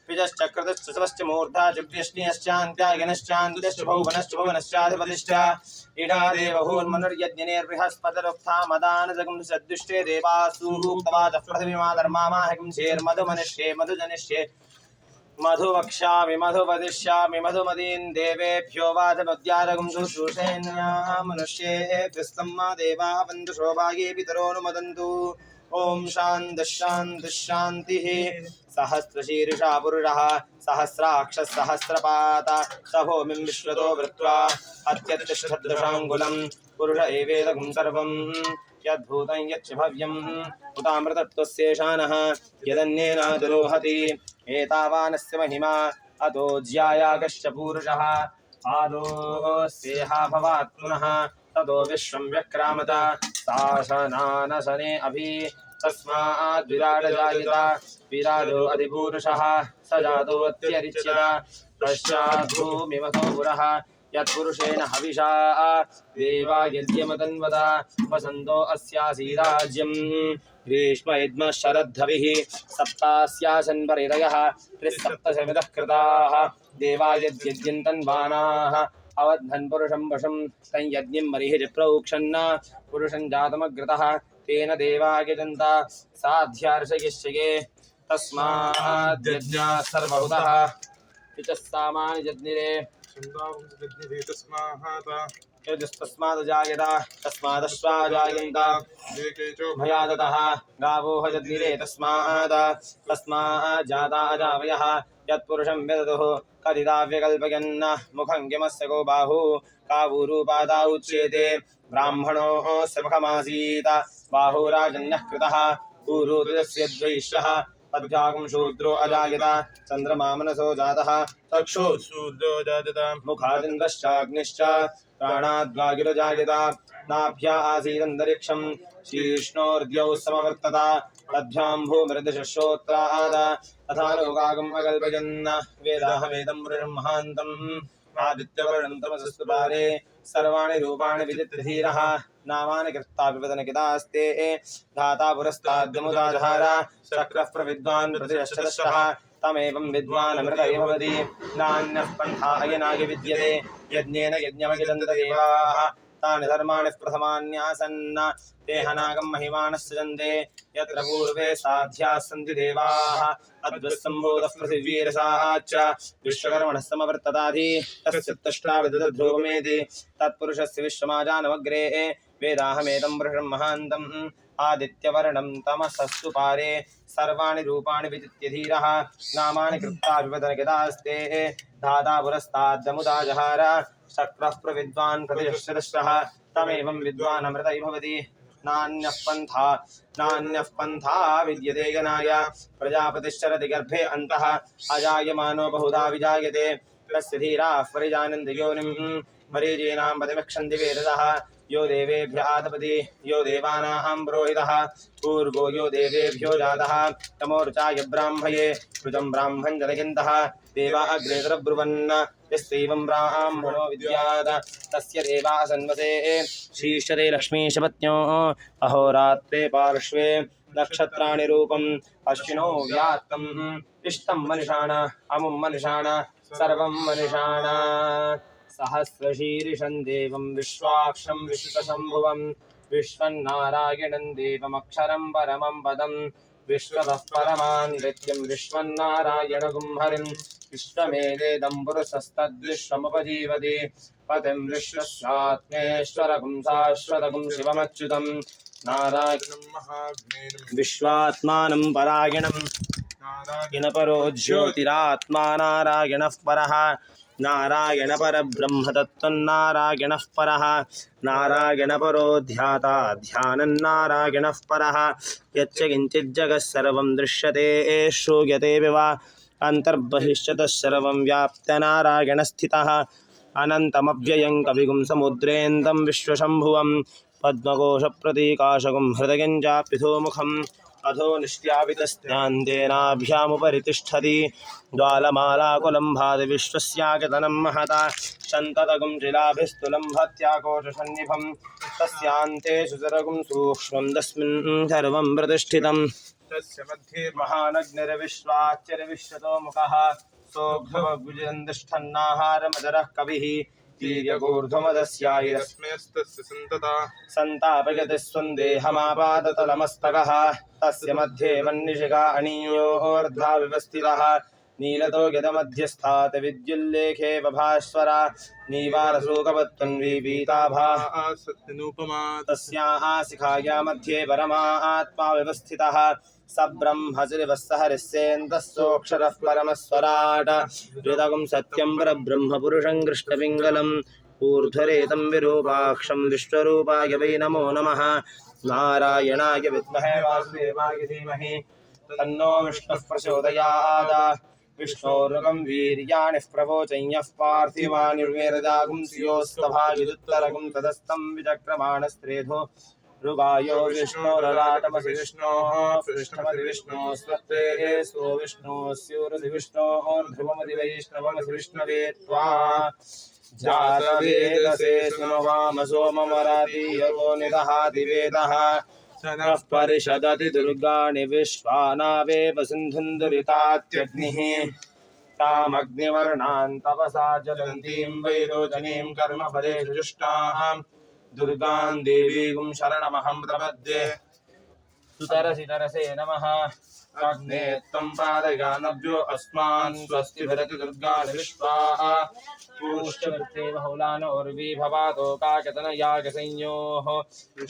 विजश्च कृतश्च सवश्च मूर्धा च व्यष्टियश्चान्त्यागिनश्चान्त्यश्च भुवनश्च भुवनश्चाधिपतिश्च इडादेवहून्मनुर्यज्ञनेर्बृहस्पतिरुक्थामदानजगं सद्दुष्टे देवासूक्तवाचः पृथिवीमा धर्मामाहकं शेर्मधुमनिष्ये मधुजनिष्ये मधु वक्ष्यामि मधु वदिष्यामि मधुमतीन् देवेभ्यो वाचमद्यारगं शुश्रूषेण्या मनुष्येभ्यस्तम्मा देवाः वन्तु शोभागे पितरोऽनुमदन्तु ॐ शान्तिः शान्तिः शान्तिः सहस्रशीर्षा पुरुषः सहस्राक्षः सहस्रपात स भूमिं विश्वतो वृत्वा अत्यतिष्ठद्दशाङ्गुलं पुरुष एवेदगुं सर्वं यद्भूतं यच्च भव्यम् उतामृतत्वस्येषानः यदन्येनातिरोहति एतावानस्य महिमा अतो ज्यायागश्च पूरुषः आदोस्येहा भवात् पुनः ततो विश्वं व्यक्रामत शासनानशने अभि तस्माद् विराडजायत विराडो अधिपूरुषः स जातोऽत्यरिच्यत पश्चात् भूमिमतो पुरः यत्पुरुषेण हविषा देवा यज्ञमतन्वत वसन्तो अस्यासीराज्यम् ग्रीष्म इद्म शरद्धविः सप्तास्यासन् परितयः त्रिसप्तशमितः कृताः देवा यद्यज्ञन्तन्वानाः अवध्नन् पुरुषं वशं तं यज्ञं मरिः प्रौक्षन्न पुरुषं जातमग्रतः तेन देवा यजन्त साध्यार्षयिष्यगे तस्माद्यज्ञाः सर्वभूतः विचस्सामानि यज्ञिरे यजुस्तस्माद् जायत तस्मादश्वा जायन्त भयादतः गावो हयद्गिरे तस्माद् जाता अजावयः यत्पुरुषं विदधुः कथिताव्यकल्पयन् मुखं किमस्य को बाहु कावूरूपादा उच्येते ब्राह्मणोऽस्य मुखमासीत् बाहुराजन्यः कृतः ऊरुतस्य द्वैष्यः पद्भ्यागं शूद्रो अजायत चन्द्रमा मनसो जातः चक्षुः शूद्रो जायत मुखादिन्द्रश्चाग्निश्च प्राणाद्वायुरजायत नाभ्या आसीदन्तरिक्षं शीर्ष्णोर्द्यौ समवर्तत तद्भ्यां भूमिर्दशश्रोत्राद तथा लोकागम् अकल्पयन् वेदाहमेदं ब्रह्मान्तम् आदित्यवर्णं तमसस्तु पारे सर्वाणि रूपाणि विदित्य धीरः नामानि कृत्वा विवदनकितास्ते धाता पुरस्ताद्यमुदाधार चक्रः प्रविद्वान् प्रतिरश्चदशः तमेवं विद्वान् अमृत एव भवति नान्यः पन्था अयनाय विद्यते यज्ञेन यज्ञमखिलन्त देवाः तानि धर्माणि प्रथमान्यासन् ते हनागं महिमानः सृजन्ते यत्र पूर्वे साध्याः सन्ति देवाः अद्वत्सम्भूतः पृथिवीरसाच्च विश्वकर्मणः समवर्तताधि तस्य तष्टाविदध्रुवमेति तत्पुरुषस्य विश्वमाजानमग्रे वेदाहमेतं पुरुषं महान्तम् आदित्यवर्णं तमसस्तु पारे सर्वाणि रूपाणि विदित्य धीरः नामानि कृत्वा विवदनकितास्ते धाता पुरस्ताद्यमुदाजहार शक्रः प्रविद्वान् प्रतिशतशः तमेवं विद्वान् अमृतै भवति नान्यः पन्था विद्यते गणाय प्रजापतिश्चरति गर्भे अन्तः अजायमानो बहुधा विजायते तस्य धीराः परिजानन्ति योनिं मरीचीनां पतिमक्षन्ति वेदतः यो देवेभ्यः आतपति यो देवानां पुरोहितः पूर्वो यो देवेभ्यो जातः तमोर्चाय ब्राह्मये कृतं ब्राह्मण जलकिन्तः देवा अग्रे तरब्रुवन् यस्यैवं ब्राह्मणो विद्यात् तस्य देवा सन्वसे शीर्षते लक्ष्मीशपत्न्यो अहोरात्रे पार्श्वे नक्षत्राणि रूपम् अश्विनो व्यात्तम् इष्टं मनिषाण अमुं मनिषाण सर्वं मनिषाण सहस्रशीर्षं देवं विश्वाक्षं विश्वशम्भुवं विश्वन्नारायणं देवमक्षरं परमं पदं विश्वतः परमान् नित्यं विश्वन्नारायणगुं हरिं विश्वमेवेदं पुरुषस्तद्विश्वमुपजीवति पतिं विश्वस्यात्मेश्वरगुं शाश्वतगुं शिवमच्युतं नारायणं महाग्नेयं विश्वात्मानं परायणं नारायणपरो ज्योतिरात्मा नारायणः परः नारायण परब्रह्म तत्त्वन्नारायणः परः नारायणपरो ध्याता ध्यानन्नारायणः परः यच्च किञ्चित् जगत् सर्वं दृश्यते श्रूयते विवा अन्तर्बहिश्च सर्वं व्याप्य नारायणस्थितः अनन्तमव्ययं कविगुं समुद्रेन्दं विश्वशम्भुवं पद्मकोशप्रतीकाशकं हृदयं चाप्युधोमुखम् अधो निष्ट्यापितस्नान्तेनाभ्यामुपरि तिष्ठति ज्वालमालाकुलं भाति विश्वस्यागतनं महता शन्ततगुं शिलाभिस्तुलं भत्याकोशसन्निभं तस्यान्ते सुतरगुं सूक्ष्मं तस्मिन् सर्वं प्रतिष्ठितम् तस्य मध्ये महानग्निर्विश्वाच्यर्विश्वतो मुखः सोऽघ्रवभुजन्तिष्ठन्नाहारमदरः कविः वीर्यगूर्ध्वमदस्यायिरस् तस्मैस्तस्य सन्तता सन्तापयति स्वन्देहमापादतलमस्तकः तस्य मध्ये वह्निशिखा अणीयोर्ध्वा व्यवस्थितः नीलतो यदमध्यस्थात् विद्युल्लेखे बभास्वरा नीवारशोकवत्वन्वी पीताभा सत्यनूपमा तस्याः शिखाया मध्ये परमात्मा व्यवस्थितः सब्रह्मचरिवत्सहरिस्येन्दस्सोऽक्षरः परमस्वराट् हृदगं सत्यं परब्रह्म पुरुषं कृष्णपिङ्गलम् ऊर्ध्वरेतं विरूपाक्षं विश्वरूपाय वै नमो नमः नारायणाय विद्महे वासुदेवाय धीमहि तन्नो विष्णुः प्रचोदयात् विष्णोरुगं वीर्याणि प्रवोचय्यः पार्थिवानिर्वेरदागुं स्योस्तभागिदुत्तरगुं तदस्तं विचक्रमाणस्त्रेधो ऋगायो विष्णोरराटमसि विष्णोः पृष्ठमसि विष्णोः स्वत्ते सो विष्णोः स्योरसि विष्णोर्ध्रुवमसि वैष्णवमसि विष्णवे त्वा जातवेदसे सुमवामसो ममराति यतो निदहाति वेदः नः परिषदति दुर्गाणि विश्वानावेव सिन्धुं दुरितात्यग्निः तामग्निवर्णान् तपसा ज्वलन्तीं वैरोचनीं कर्मफलेषु जुष्टां दुर्गां देवीं शरणमहं प्रपद्ये सुतरसि तरसे नमः अग्ने त्वं पादयानभ्यो अस्मान् स्वस्ति भरति दुर्गाणि विश्वाः पूष्यवृत्ते बहुलानोर्वी भवातो काकतनयागसंयोः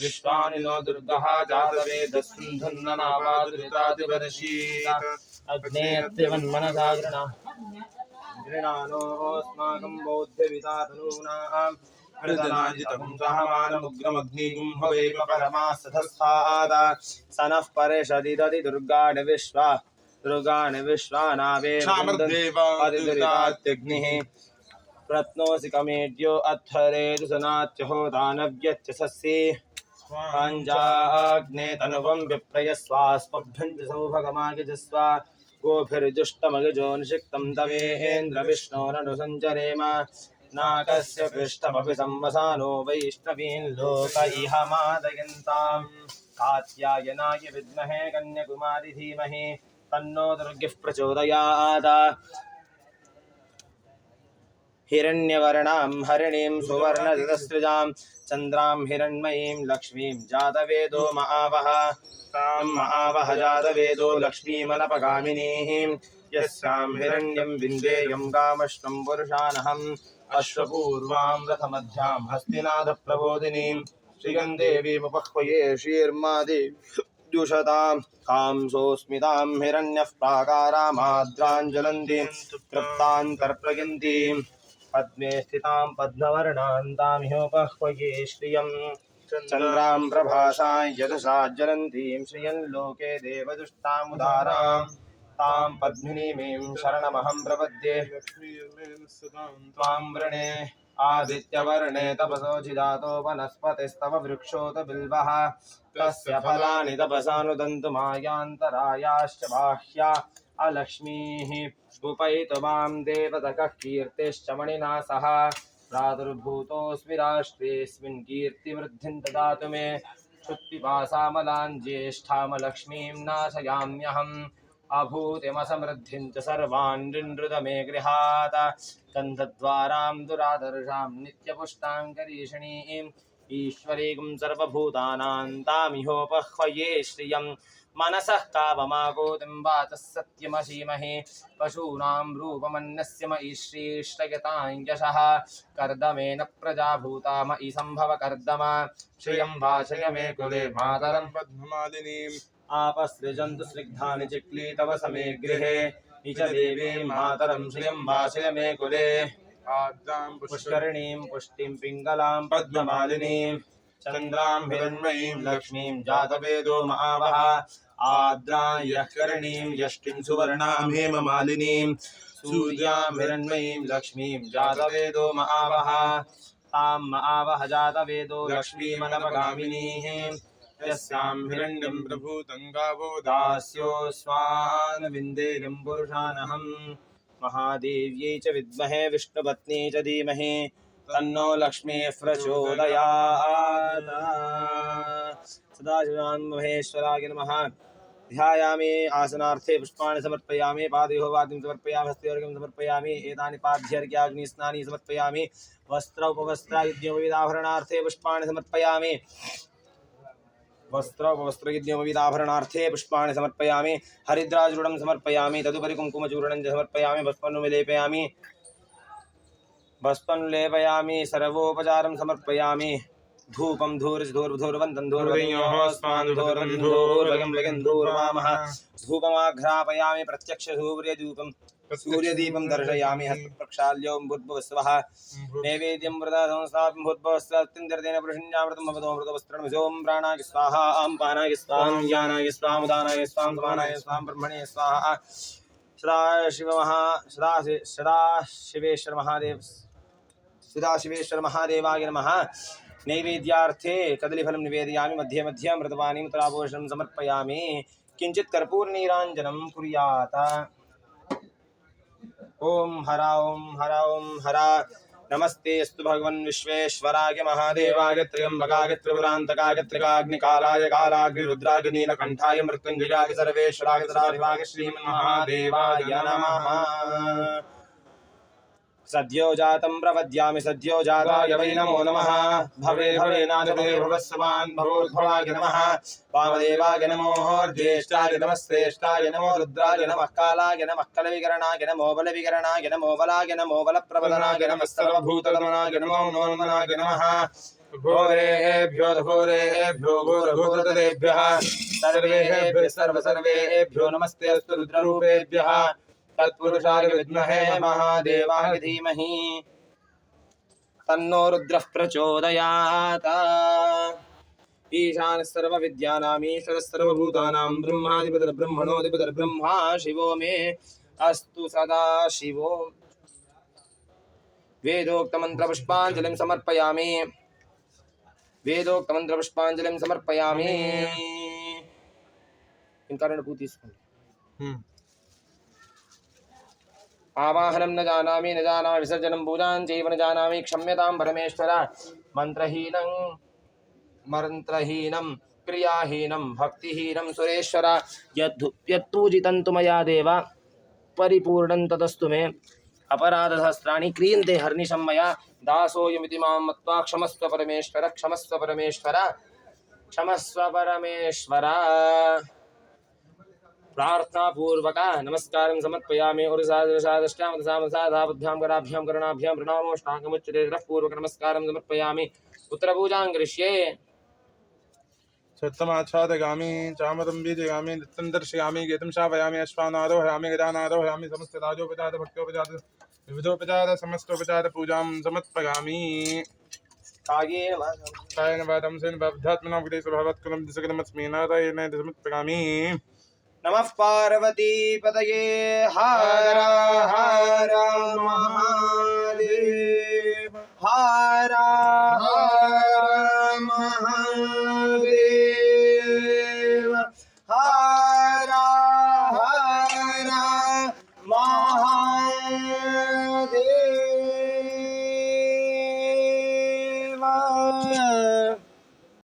विश्वानि नो दुर्गः जातवेदस्सिन्धुन्ननावादुरितादिवर्षीत् अग्ने त्रिवन्मनसा गृणानोऽस्माकं बौद्धविदातनूनाम् हृदनाजितं सहमानमुग्रमग्निगुं भवेम परमास्तथस्थात् स नः परिषदिदति दुर्गाणि विश्वा दुर्गाणि विश्वानावेदितात्यग्निः प्रत्नोऽसि कमेड्यो अध्वरेतु सनात्यहो दानव्यच्च सस्ये पाञ्जाग्ने तनुवं विप्रयस्वास्मभ्यं च सौभगमागिजस्व गोभिर्जुष्टमगिजो निषिक्तं तवेन्द्रविष्णोरनुसञ्चरेम नाकस्य पृष्ठमपि संवसानो वैष्णवीन् लोक इह मादयन्तां कात्यायनाय विद्महे कन्याकुमारी धीमहि तन्नो दुर्गिः प्रचोदयात् हिरण्यवर्णां हरिणीं सुवर्णदस्त्रिजां चन्द्रां हिरण्मयीं लक्ष्मीं जातवेदो महावः तां महावः जातवेदो लक्ष्मीमनपगामिनीः यस्यां हिरण्यं विन्देयं कामश्वं पुरुषानहम् अश्वपूर्वां रथमध्यां हस्तिनाथप्रबोधिनीं श्रियं देवीमुपह्वये श्रीर्मादेव्युषतां कांसोऽस्मितां हिरण्यः प्राकारामाद्राञ्जलन्तीं तृप्तान्तर्प्रयन्तीं पद्मे स्थितां पद्मवर्णां तां ह्योपह्वये श्रियं चन्द्रां प्रभासां यदसा ज्वलन्तीं श्रियं लोके देवदुष्टामुदारां तां पद्मिनीमीं शरणमहं प्रपद्ये त्वां वृणे आदित्यवर्णे तपसोऽधिदातो वनस्पतिस्तव वृक्षोत बिल्वः तस्य फलानि तपसानुदन्तु मायान्तरायाश्च बाह्या अलक्ष्मीः उपैतु मां देवतकः कीर्तिश्च मणिना सह प्रादुर्भूतोऽस्मि राष्ट्रेऽस्मिन् कीर्तिवृद्धिं ददातु मे क्षुत्पिपासामलां ज्येष्ठामलक्ष्मीं नाशयाम्यहम् अभूतिमसमृद्धिं च सर्वान् नृणृत मे गृहात् गन्धद्वारां दुरादर्शां नित्यपुष्टां करीषणीं ईश्वरीं सर्वभूतानां तामिहोपह्वये श्रियं मनसः काममागोतिं वाचः सत्यमसीमहे पशूनां रूपमन्यस्य मयि श्रीष्टयतां यशः कर्दमेन प्रजा भूता मयि सम्भव कर्दम श्रियं वाचय मे कुले मातरं पद्ममालिनीं आपसृजन्तु स्निग्धानि चिक्ली तव समे गृहे निज देवीं मातरं श्रियं वाचय मे कुले आद्यां पुष्करिणीं पुष्टिं पिङ्गलां पद्ममालिनीं चन्द्रां हिरण्मयीं लक्ष्मीं जातवेदो महावः आद्रां यः करणीं यष्टिं सुवर्णां हेममालिनीं सूर्यां हिरण्मयीं लक्ष्मीं जातवेदो महावः तां महावः जातवेदो लक्ष्मीमनवगामिनीः यस्यां हिरण्यं प्रभूतं गावो दास्योऽस्मान् विन्देयं पुरुषानहं महादेव्यै च विद्महे विष्णुपत्नी च धीमहि तन्नो लक्ष्मीः प्रचोदयात् सदाशिवान् महेश्वराय नमः ध्यायामि आसनार्थे पुष्पाणि समर्पयामि पादयोः वाद्यं समर्पयामि हस्तयोर्घ्यं समर्पयामि एतानि पाद्यर्घ्याग्निस्नानि समर्पयामि वस्त्र उपवस्त्रायुज्ञोपवीताभरणार्थे पुष्पाणि समर्पयामि वस्त्रोपवस्त्रयुज्ञोपवीताभरणार्थे पुष्पाणि समर्पयामि हरिद्राचूर्णं समर्पयामि तदुपरि कुङ्कुमचूर्णं च समर्पयामि भस्मं लेपयामि सर्वोपचारं समर्पयामि धूपं धूर्वन्तं धूर्वामः धूपमाघ्रापयामि प्रत्यक्षसूर्यधूपं सूर्यदीपं दर्शयामि हस्तप्रक्षाल्यो भूर्भुवस्वः नैवेद्यं व्रता संस्थापं भूर्भुवस्वस्तिन्दर्देन पुरुषण्यामृतं भवतोऽमृतवस्त्रं सोम प्राणाय स्वाहा आं पानाय स्वाहा ज्ञानाय स्वाहा उदानाय स्वाहा समानाय स्वाहा ब्रह्मणे स्वाहा सदाशिवेश्वर महादेवाय नमः नैवेद्यार्थे कदलीफलं निवेदयामि मध्ये मध्ये अमृतपानीं तुलापोषणं समर्पयामि किञ्चित् कर्पूरनीराञ्जनं कुर्यात् ओम हरा नमस्ते अस्तु भगवन् विश्वेश्वराय महादेवाय त्र्यंबकाय त्रिपुरान्तकाय त्रिकाग्निकालाय कालाग्निरुद्राय नीलकण्ठाय मृत्युञ्जयाय सर्वेश्वराय सदाशिवाय श्रीमन्महादेवाय नमः सद्यो जातं प्रपद्यामि सद्यो जाताय वै नमो नमः भवे भवेनाजते भवस्वान् भवोद्भवाय नमः वामदेवाय नमो ज्येष्ठाय नमः श्रेष्ठाय नमो रुद्राय नमः कालाय नमः कलविकरणाय नमो बलविकरणाय नमो बलाय नमो बलप्रबलनाय नमः सर्वभूतगमनाय नमो नमोन्मनाय नमः घोरेभ्यो घोरघोरतरेभ्यः सर्वेभ्यो नमस्ते अस्तु रुद्ररूपेभ्यः तत्पुरुषाय विद्महे महादेवाय धीमहि तन्नो रुद्रः प्रचोदयात् ईशानः सर्वविद्यानां ईश्वरः सर्वभूतानां ब्रह्माधिपतिर्ब्रह्मणोऽधिपतिर्ब्रह्मा शिवो मे अस्तु सदा शिवो वेदोक्तमन्त्रपुष्पाञ्जलिं समर्पयामि इनकारण पूर्ति आवाहनं न जानामि विसर्जनं पूजां चैव न जानामि क्षम्यतां परमेश्वर मन्त्रहीनं क्रियाहीनं भक्तिहीनं सुरेश्वर यत्पूजितं तु मया देव परिपूर्णं ततस्तु मे अपराधसहस्राणि क्रियन्ते हर्निशं मया दासोऽयमिति मां मत्वा क्षमस्व परमेश्वर प्रार्थना पूर्वक नमस्कारं समर्पयामि और सादृशादष्टामसामसादाभ्यां कराभ्यां करणाभ्यां प्रणामोष्टाङ्गमुच्यते पूर्वक नमस्कारं समर्पयामि उत्तरपूजां करिष्ये सत्तमाच्छादयामि चामरं बीजयामि नृत्यं दर्शयामि गीतं श्रावयामि अश्वानारोहयामि गजानारोहयामि समस्तराजोपचार भक्तोपचार विविधोपचार समस्तोपचार पूजां समर्पयामि कायेन वाचं सेन बद्धात्मना भवत्कुलं दिशकलमस्मि नारायण समर्पयामि नमः पार्वती पतये हर हर महादेव हर